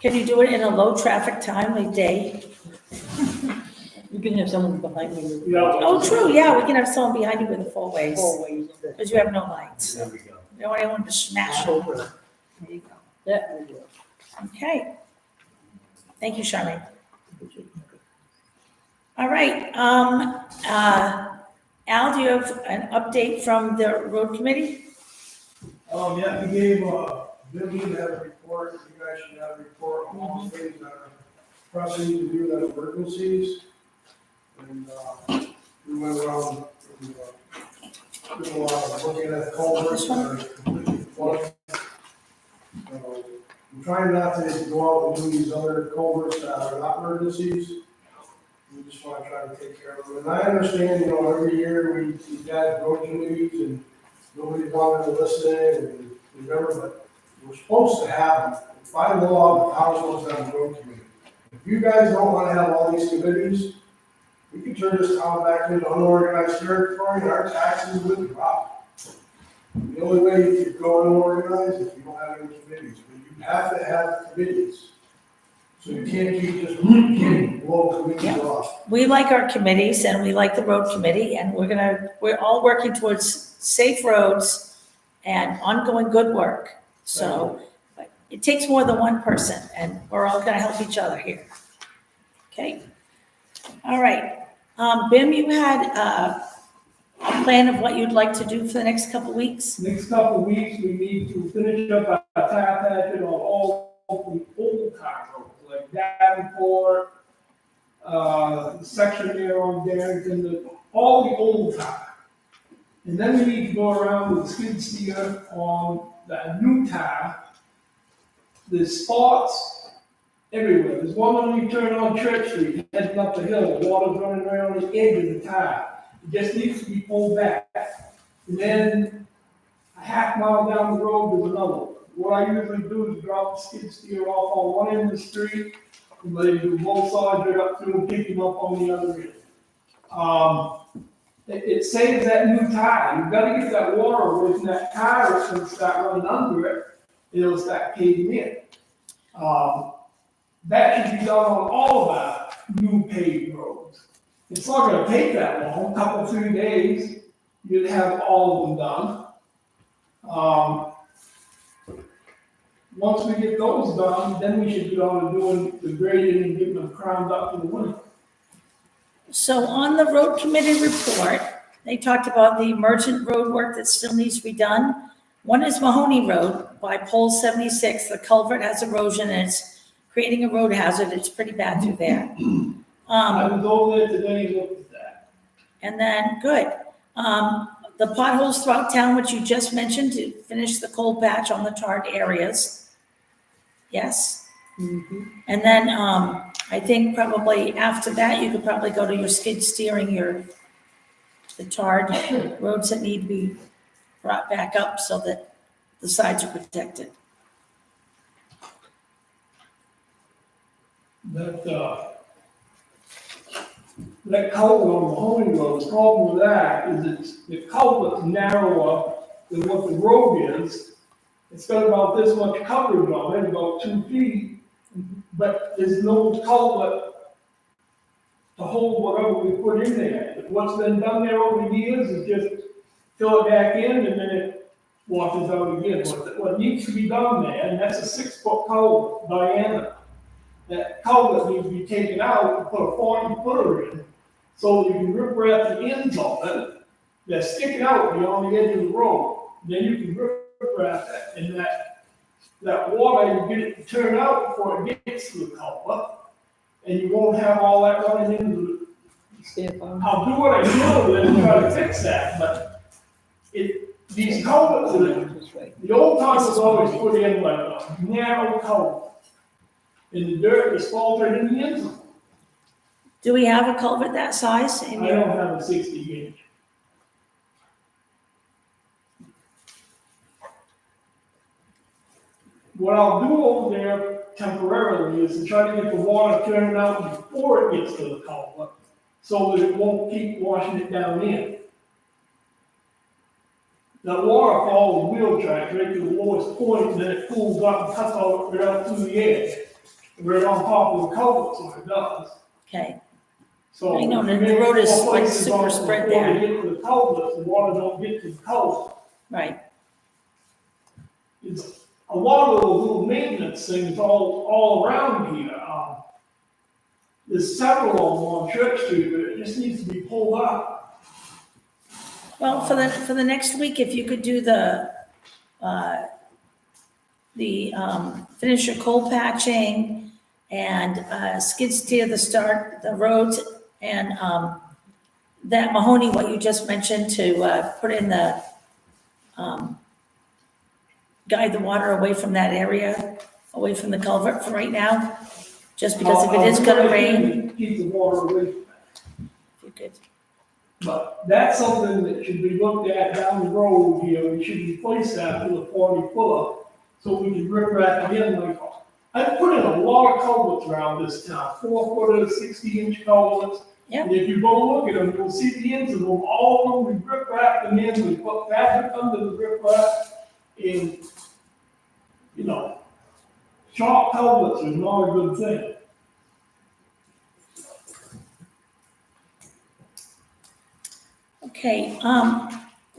Can you do it in a low traffic timely day? You can have someone behind me. Yeah. Oh, true, yeah, we can have someone behind you with the four ways, Always. because you have no lights. There we go. You don't want anyone to smash over. There you go. That will work. Okay. Thank you, Charmaine. All right, Al, do you have an update from the road committee? Yeah, we gave, Billy had a report, you guys should have a report on all the things that are pressing to do that emergencies. And, we went around, doing a lot of looking at culverts that are completely flooded. So, I'm trying not to go out and do these other culverts that are not emergencies. We just want to try to take care of them. And I understand, every year we've had road committees and nobody wanted to listen and remember, but we're supposed to have them. By law, the town's supposed to have a road committee. If you guys don't want to have all these committees, we can turn this town back into unorganized territory and our taxes would drop. The only way you could go unorganized is if you don't have any committees, but you have to have committees. So you can't keep just blow committees off. We like our committees and we like the road committee, and we're all working towards safe roads and ongoing good work. So but it takes more than one person, and we're all gonna help each other here. Okay? All right. Bim, you had a plan of what you'd like to do for the next couple of weeks? Next couple of weeks, we need to finish up our tire patching on all of the old tire roads, like Davenport, the section there on Darrington, all the old tire. And then we need to go around with the skid steer on the new tire. There's spots everywhere. There's one when you turn on Church Street, heading up the hill, the water's running right on the edge of the tire. It just needs to be pulled back. And then a half mile down the road, there's another one. What I usually do is drop the skid steer off on one end of the street, and let him do both sides right up through and pick him up on the other end. It saves that new tire. You've got to get that water away from that tire. It's going to start running under it. It'll start caving in. That should be done on all of our new paved roads. It's not going to take that long, a couple, 3 days. You'd have all of them done. Once we get those done, then we should get on to doing the grading and getting them crowned up in the winter. So on the road committee report, they talked about the emergent road work that still needs to be done. One is Mahoney Road by pole 76. The culvert has erosion and it's creating a road hazard. It's pretty bad through there. I was over there today and looked at that. And then, good. The potholes throughout town, which you just mentioned, to finish the cold patch on the tarred areas. Yes? And then, I think probably after that, you could probably go to your skid steering, the tarred roads that need to be brought back up so that the sides are protected. That, that culvert on Mahoney Road, the problem with that is the culvert's narrower than what the road is. It's got about this much coverage on it, about 2 feet, but there's no culvert to hold whatever we put in there. What's been done there over the years is just fill it back in and then it washes out again. What needs to be done there, and that's a 6-foot culvert diameter. That culvert needs to be taken out and put a 40-footer in, so that you can rip wrap the ends of it, that's sticking out beyond the edge of the road. Then you can rip wrap that, and that water, you get it to turn out before it gets to the culvert, and you won't have all that running into the. I'll do what I can and try to fix that, but these culverts, the old timers always put in like a narrow culvert. And the dirt is falling in the end zone. Do we have a culvert that size in I your? don't have a 60 gauge. What I'll do over there temporarily is to try to get the water turned out before it gets to the culvert, so that it won't keep washing it down in. That water follows the wheel track right to the lowest point, and then it cools up and cuts all right out through the edge. Right on top of the culvert, so it does. Okay, So. I know, if you the make road is, four like, places super on spread before there. they get to the culvert, the water don't get to the culvert. right. It's a lot of those little maintenance things all around here. There's several of them on Church Street, but it just needs to be pulled up. Well, for the next week, if you could do finish your coal patching and skid steer the roads and that Mahoney, what you just mentioned, to put in the guide the water away from that area, away from the culvert for right now, just because if it is gonna rain, Keep the water away from that. if you could. But that's something that should be looked at down the road here. We should replace that with a 40-footer, so we can rip wrap it in like. I've put in a lot of culverts around this town, 4-footer, 60-inch culverts. Yep. And if you go look at them, you'll see the ends of them, all of them, we rip wrap them in, we put fabric under the rip wrap, and, chalk culverts is not a good thing. Okay,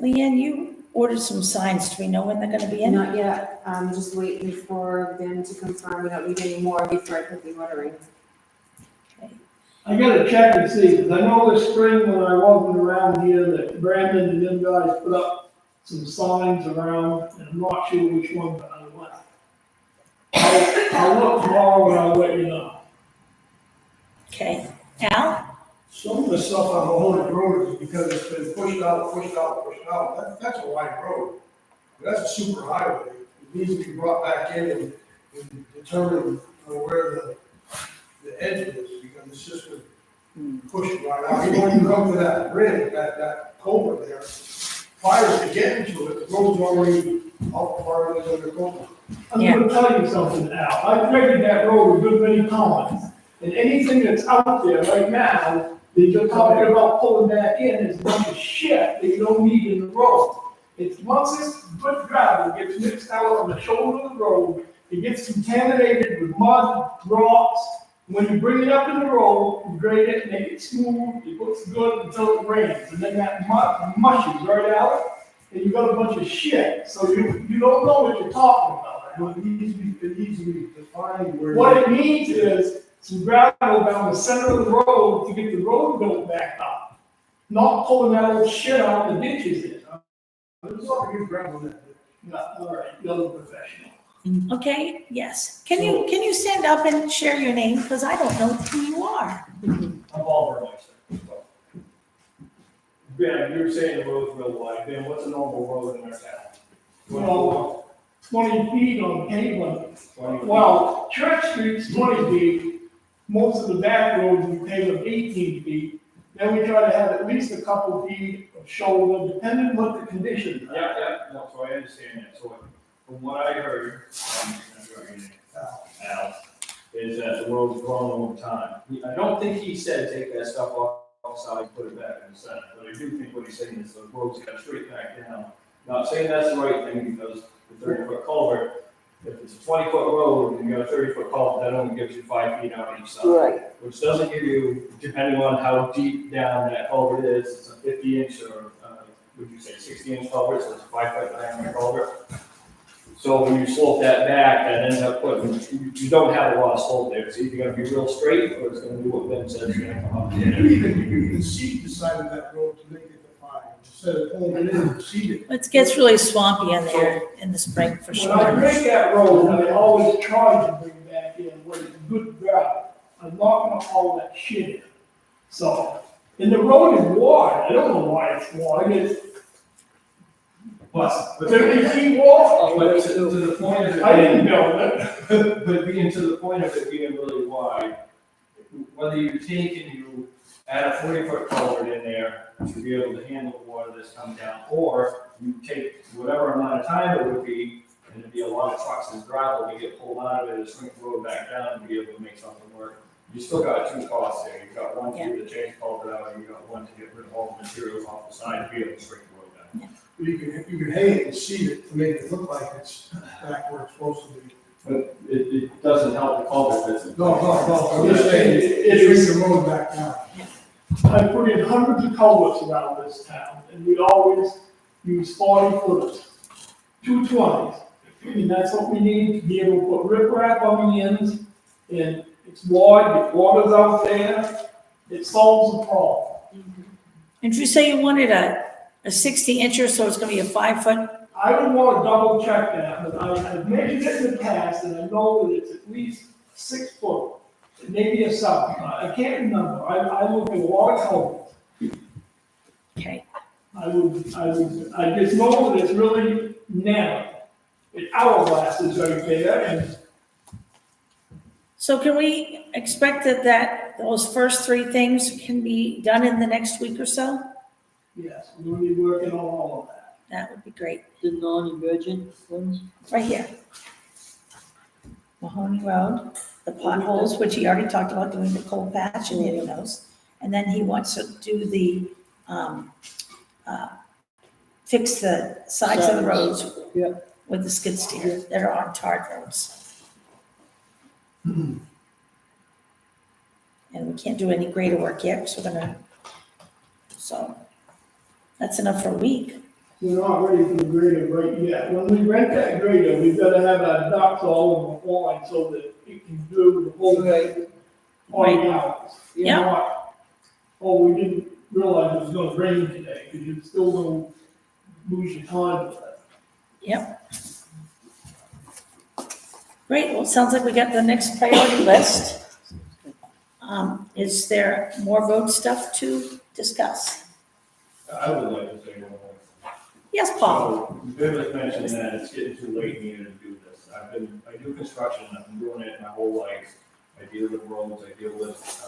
Leanne, you ordered some signs. Do we know when they're gonna be in? Not yet, I'm just waiting for them to confirm we don't need any more before I put the order in. I gotta check and see, because I know this spring when I wasn't around here, that Brandon and them guys put up some signs around, and I'm not sure which one, but I went. I'll look tomorrow and I'll let you know. Okay, Al? Some of the stuff on Mahoney Road is because it's been pushed out. That's a wide road. That's a super highway. It needs to be brought back in and determine where the edge is, because it's just been pushed right out. Even when you come to that bridge, that culvert there, prior to getting to it, the road's already out far into the culvert. I'm gonna tell you something, Al, I've graded that road a good many times, and anything that's out there right now, that you're talking about pulling back in is a bunch of shit that you don't need in the road. It's once this good gravel gets mixed out on the shoulder of the road, it gets contaminated with mud, rocks. When you bring it up in the road, you grade it, make it smooth, it looks good until it rains, and then that mud mushes right out, and you got a bunch of shit, so you don't know what you're talking about. It needs to be defined where. What it needs is some gravel down the center of the road to get the road built back up, not pulling that old shit out the ditches in. There's a lot of good gravel in that. Yeah, all right, you're the professional. Okay, yes. Can you stand up and share your name? Because I don't know who you are. I'm Oliver Meister. Ben, you're saying the road's real wide. Ben, what's a normal road in our town? Well, 20 feet on pavement. 20. Well, Church Street's 20 feet. Most of the back roads we pave them 18 feet. Then we try to have at least a couple feet of shoulder, depending on what the conditions are. Yeah, no, so I understand that. So from what I heard, Al, is that the road's grown over time. I don't think he said take that stuff off outside, put it back in the center. But I do think what he's saying is the road's got to straight back down. Not saying that's the right thing, because the 30-foot culvert, if it's a 20-foot road and you got a 30-foot culvert, that only gives you 5 feet out each side. Right. Which doesn't give you, depending on how deep down that culvert is, it's a 50-inch or, would you say 60-inch culvert, so it's a 5-foot diameter culvert. So when you slope that back, that ends up putting, you don't have a lot of slope there. It's either gonna be real straight, or it's gonna do what Ben said, it's gonna come up. You can seed the side of that road to make it defined, instead of pulling it in and seed it. It gets really swampy in there in the spring for When I sure. break that road, I always try to bring back in what is good gravel. I'm not gonna haul that shit in. So, and the road is wide, I don't know why it's wide, it's But 30 feet wide. But to the point of it I didn't being, know that. but being to the point of it being really wide, whether you take and you add a 40-foot culvert in there to be able to handle the water that's coming down, or you take whatever amount of time it would be, and it'd be a lot of trucks and gravel to get pulled out of it, to shrink the road back down to be able to make something work. You still got 2 costs there. You've got one to do the change culvert out, and you've got one to get rid of all the materials off the side to be able to shrink the road down. You can hay it and seed it to make it look like it's back where it's supposed to be. But it doesn't help the culvert that's. No, I'm just saying, it brings the road back down. I put in hundreds of culverts around this town, and we always use 40 footers, 220s. And that's what we need to be able to put riprap on the ends, and it's wide, the water's out there, it solves the problem. Did you say you wanted a 60-incher, so it's gonna be a 5-foot? I would want to double check that, but I've measured it in the past, and I know that it's at least 6 foot, maybe a 7. I can't remember, I looked at a lot of culverts. Okay. I just know that it's really narrow. It hourglasses right there, and So can we expect that those first 3 things can be done in the next week or so? yes, we'll be working on all of that. That would be great. The non-emergent ones? Right here. Mahoney Road, the potholes, which he already talked about doing the cold patch and hitting those. And then he wants to do the, fix the sides of the roads with the skid steer that are on tarred roads. And we can't do any grader work yet, because we're gonna, so that's enough for a week. We're not ready for the grader right yet. When we rent that grader, we've got to have our ducks all in the line so that it can do the whole thing 20 hours. Yeah. Not, oh, we didn't realize it was gonna rain today, because you're still gonna lose your time with that. Yep. Great, well, it sounds like we got the next priority list. Is there more road stuff to discuss? I would like to say one more. Yes, Paul? So, Vivian mentioned that it's getting too late in the year to do this. I do construction, I've been doing it my whole life. I deal with roads, I deal with,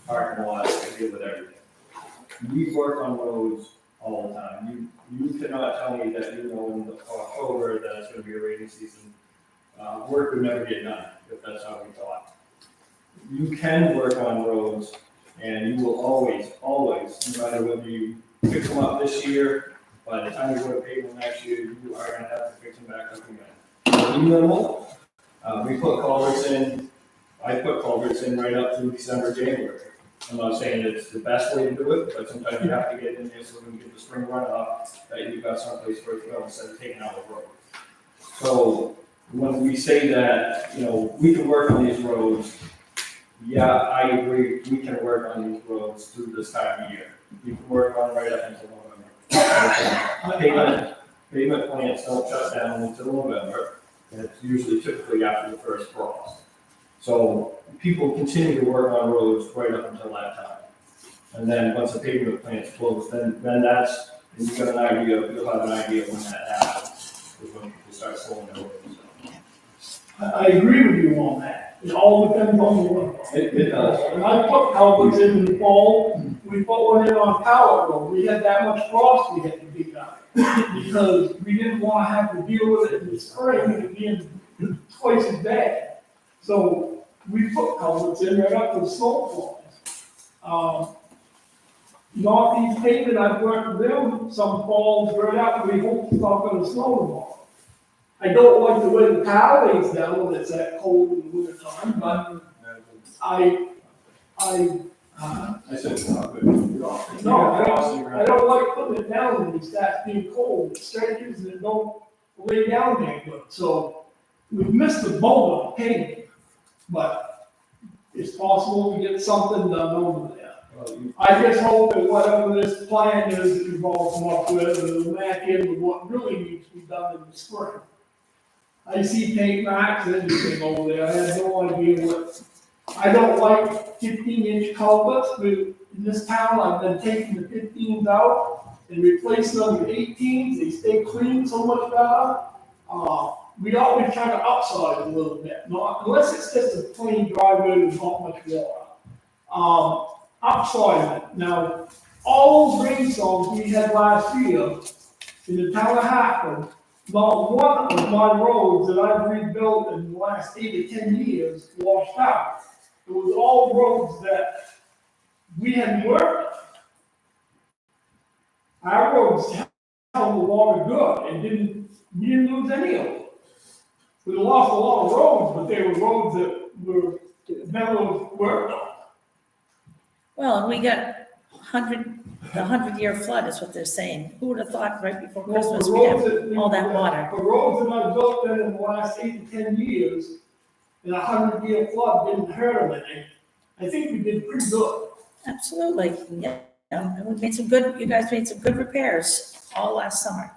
parking lots, I deal with everything. We work on roads all the time. You cannot tell me that you know in October that it's gonna be a rainy season. Work would never get done, if that's how we thought. You can work on roads, and you will always, no matter whether you fix them up this year, by the time you go to pave them next year, you are gonna have to fix them back up again. Minimal, we put culverts in, I put culverts in right up through December, January. I'm not saying it's the best way to do it, but sometimes you have to get in there so we can get the spring runoff, that you've got someplace for it to go instead of taking out the road. So when we say that, we can work on these roads, yeah, I agree, we can work on these roads through this time of year. You can work on right up until November. Pavement plants don't shut down until November, and it's usually typically after the first frost. So people continue to work on roads right up until that time. And then once the pavement plant's closed, then that's, and you've got an idea, you'll have an idea when that happens, is when people start slowing down. I agree with you on that. It all depends on the weather. It does. When I put culverts in the fall, we put one in on Power Road. We had that much frost we had to dig up. Because we didn't want to have to deal with it in the spring and it being twice as bad. So we put culverts in right up to the snow flies. Northeast pavement, I've worked with them, some falls right out, we hope it's not gonna snow tomorrow. I don't like the way the tile lays down when it's that cold in the winter time, but I said it's not good. no, I don't like putting it down when it starts being cold, it stretches and it don't lay down there good, so we've missed the boat on pavement, but it's possible to get something done over there. I just hope that whatever this plan is that you've all come up with, it'll match in with what really needs to be done in the spring. I see paint marks and everything over there, I have no idea what, I don't like 15-inch culverts, but in this town, I've been taking the 15s out and replacing them with 18s, they stay clean so much better. We always try to upsize a little bit, not, unless it's just a plain driveway with not much water. Upsize it. Now, all those rainstorms we had last year in the town of Hartford, not one of my roads that I've rebuilt in the last 8 to 10 years washed out. It was all roads that we had worked. Our roads held the water good and we didn't lose any of them. We lost a lot of roads, but they were roads that were never worked on. Well, and we got the 100-year flood is what they're saying. Who would have thought right before Well, Christmas the we'd roads have all that water? The roads that I've built in the last 8 to 10 years, in a 100-year flood didn't hurt them any. I think we did pretty good. Absolutely, yeah. And we made some good, you guys made some good repairs all last summer.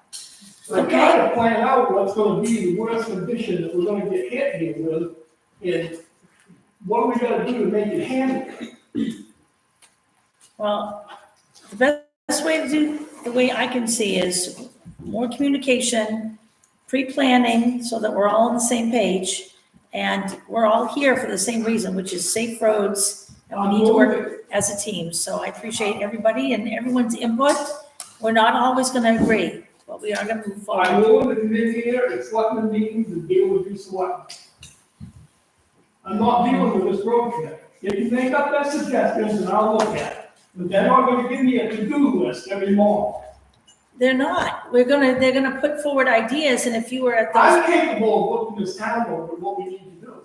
I try to plan out what's gonna be the worst condition that we're gonna get hit here with, and what are we gonna do to make it handle? Well, the best way to do, the way I can see is more communication, pre-planning, so that we're all on the same page. And we're all here for the same reason, which is safe roads, and we need to work as a team. So I appreciate everybody and everyone's input. We're not always gonna agree, but we are gonna move forward. I'm willing to come in here at selectmen meetings and deal with you selectmen. I'm not dealing with this road today. They can make up their suggestions and I'll look at it. But they're not gonna give me a to-do list every morning. They're not. They're gonna put forward ideas, and if you were at those, I'm capable of looking this town over what we need to do.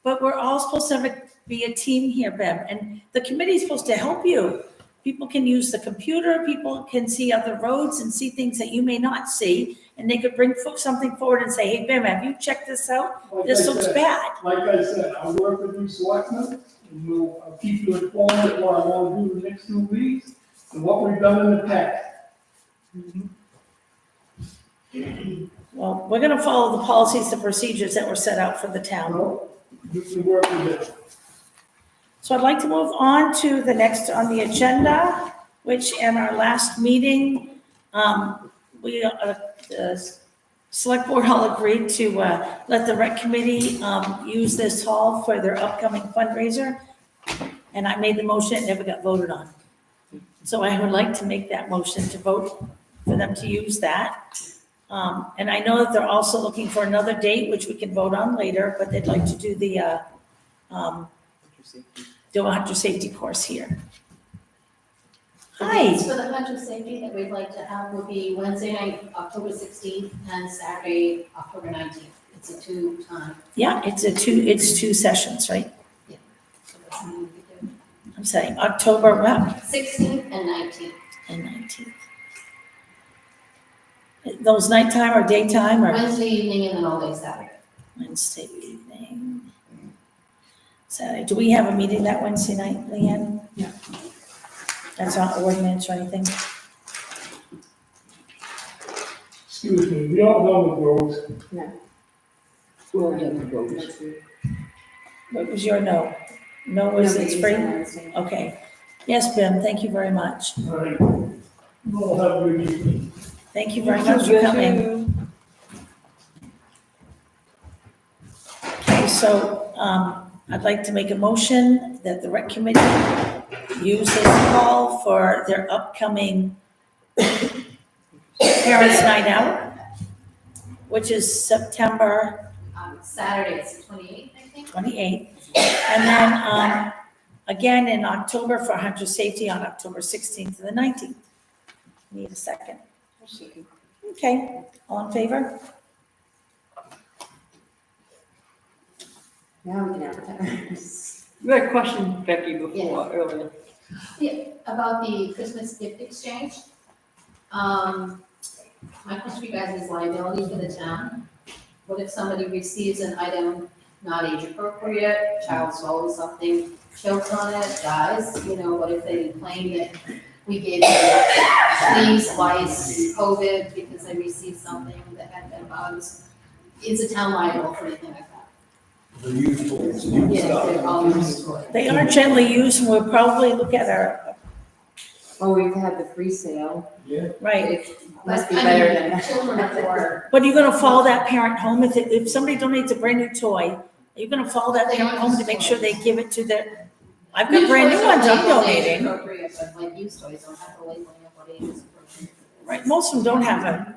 but we're all supposed to be a team here, Bev, and the committee's supposed to help you. People can use the computer, people can see other roads and see things that you may not see, and they could bring something forward and say, hey, Bev, have you checked this out? Like This I looks said- bad. Like I said, I'll work with you selectmen, and I'll keep you informed of what I want to do the next 2 weeks, and what we've done in the past. Well, we're gonna follow the policies and procedures that were set out for the town. So, you can work with it. So I'd like to move on to the next on the agenda, which in our last meeting, the select board all agreed to let the rec committee use this hall for their upcoming fundraiser. And I made the motion, it never got voted on. So I would like to make that motion to vote for them to use that. And I know that they're also looking for another date, which we can vote on later, but they'd like to do the hunter safety course here. The Hi. dates for the hunter safety that we'd like to have will be Wednesday night, October 16th, and Saturday, October 19th. It's a 2-time. Yeah, it's two sessions, right? So that's something we could do. I'm saying October, what? 16th and 19th. And 19th. Those nighttime or daytime or Wednesday evening and then all day Saturday. Wednesday evening? Saturday. Do we have a meeting that Wednesday night, Leanne? Yeah. That's not ordinance or anything? Excuse me, we don't know the roads. Well, yeah, the roads. Next week. What was your no? No was it's Nobody's free? on Wednesday. Okay. Yes, Bim, thank you very much. All right. We'll have a good evening. Thank you very much for coming. Okay, so I'd like to make a motion that the rec committee use this hall for their upcoming Parents' Night Out, which is September Saturday, it's the 28th, I think. 28th. And then again in October for hunter safety on October 16th to the 19th. Need a second. Okay, all in favor? Now we can advertise. You had a question, Becky, before, earlier. Yeah, about the Christmas gift exchange. My question for you guys is liability for the town. What if somebody receives an item not age appropriate, child swallows something, chokes on it, dies? You know, what if they claim that we gave them fleas, lice, COVID because they received something that had bed bugs? Is the town liable for anything like that? The used toys, Yeah, they're all used toys. They are gently used, and we'll probably look at our, Oh, we've had the free sale. right. It must be But, I better mean, than that. children are. But are you gonna follow that parent home? If somebody donates a brand new toy, are you gonna follow that parent home to make sure they give it to their, I've got brand new ones I'm donating. Appropriate, but like used toys don't have the labeling of what age is appropriate. Right, most of them don't have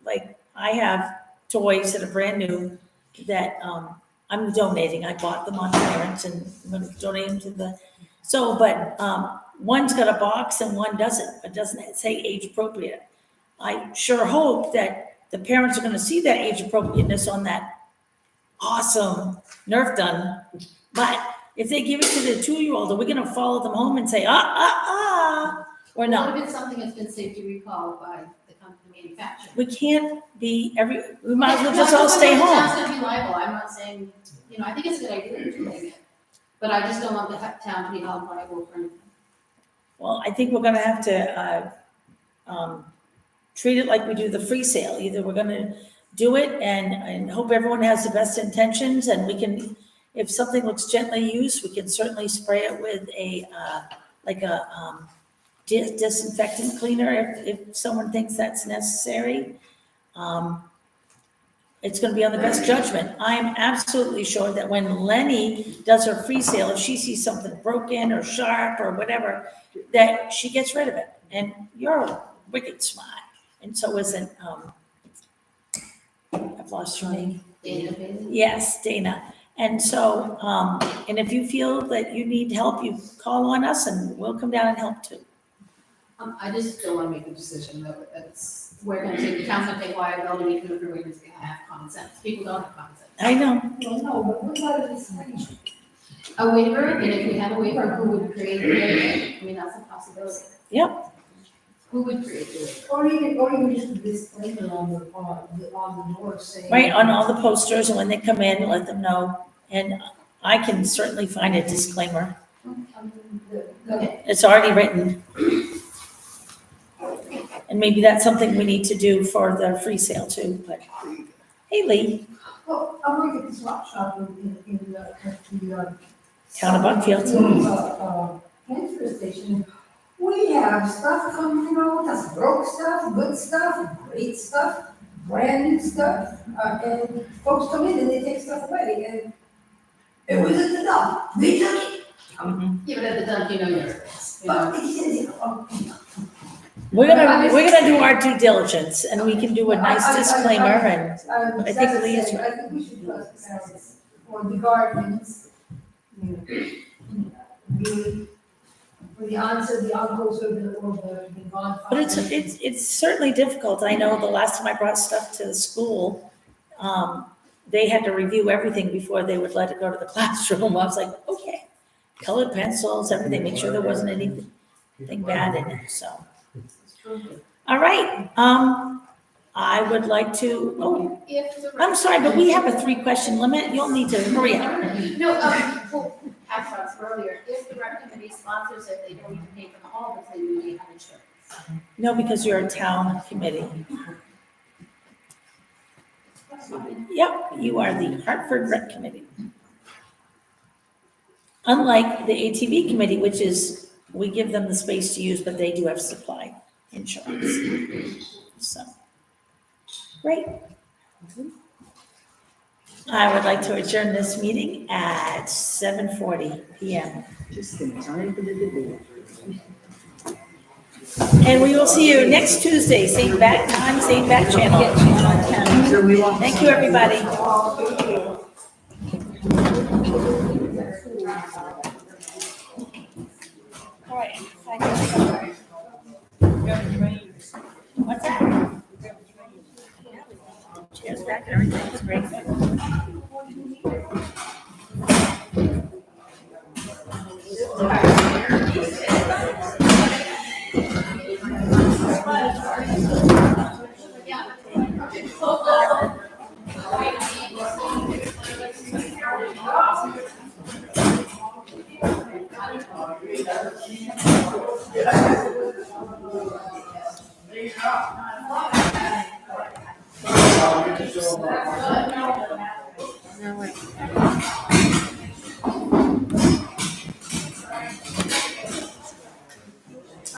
like, I have toys that are brand new that, I'm donating. I bought them on clearance and I'm gonna donate them to but, one's got a box and one doesn't. It doesn't say age appropriate. I sure hope that the parents are gonna see that age appropriateness on that awesome Nerf gun. But if they give it to the 2-year-old, are we gonna follow them home and say, or What not? if it's something that's been safety recalled by the company manufacturer? We can't be we might as well just all stay The home. town's gonna be liable, I'm not saying, you know, I think it's a good idea to do it, but I just don't want the town to be held liable for anything. Well, I think we're gonna have to, treat it like we do the free sale. Either we're gonna do it and hope everyone has the best intentions, and we can, if something looks gently used, we can certainly spray it with a disinfectant cleaner if someone thinks that's necessary. It's gonna be on the best judgment. I'm absolutely sure that when Lenny does her free sale, if she sees something broken or sharp or whatever, that she gets rid of it. And you're wicked smart. And so isn't, I've lost her name. Dana Bailey? Yes, Dana. And so, and if you feel that you need help, you call on us and we'll come down and help too. I just don't wanna make a decision though, that's, the town's gonna take liability even if everybody's gonna have common sense. People don't have common sense. I know. Well, no, but what about this thing? A waiver, and if we have a waiver, who would create the waiver? I mean, that's a possibility. Yep. Who would create the waiver? Or even just a disclaimer on the door saying. Right, on all the posters, and when they come in, let them know. And I can certainly find a disclaimer. Okay. It's already written. And maybe that's something we need to do for the free sale too, but, hey Lee, Well, I work at the swap shop in the Town of Buckfield. Transfer station. We have stuff coming, that's broke stuff, good stuff, great stuff, brand new stuff, and folks come in and they take stuff away, and it was at the dump, they took it. Yeah, but at the dump, you know your risk, you But know? it says, We're gonna do our due diligence, and we can do a nice disclaimer, and I think Lee is right. I think we should trust parents or the guardians. For the aunts or the uncles or the godfathers. But it's certainly difficult. I know the last time I brought stuff to the school, they had to review everything before they would let it go to the classroom. I was like, okay, colored pencils, everything, make sure there wasn't anything bad in it, so. All right, I would like to, I'm sorry, but we have a 3-question limit. You'll need to hurry up. No, well, I've talked earlier, if the rec committee sponsors it, they don't even pay for the hall, but they usually have insurance. No, because you're a town committee. Yep, you are the Hartford Rec Committee. Unlike the ATV committee, which is, we give them the space to use, but they do have supply insurance. So, great. I would like to adjourn this meeting at 7:40 PM. Just in time for the debate. And we will see you next Tuesday, same bat time, same bat channel. Thank you, everybody. What's that? Chairs back, everything's great. No, wait.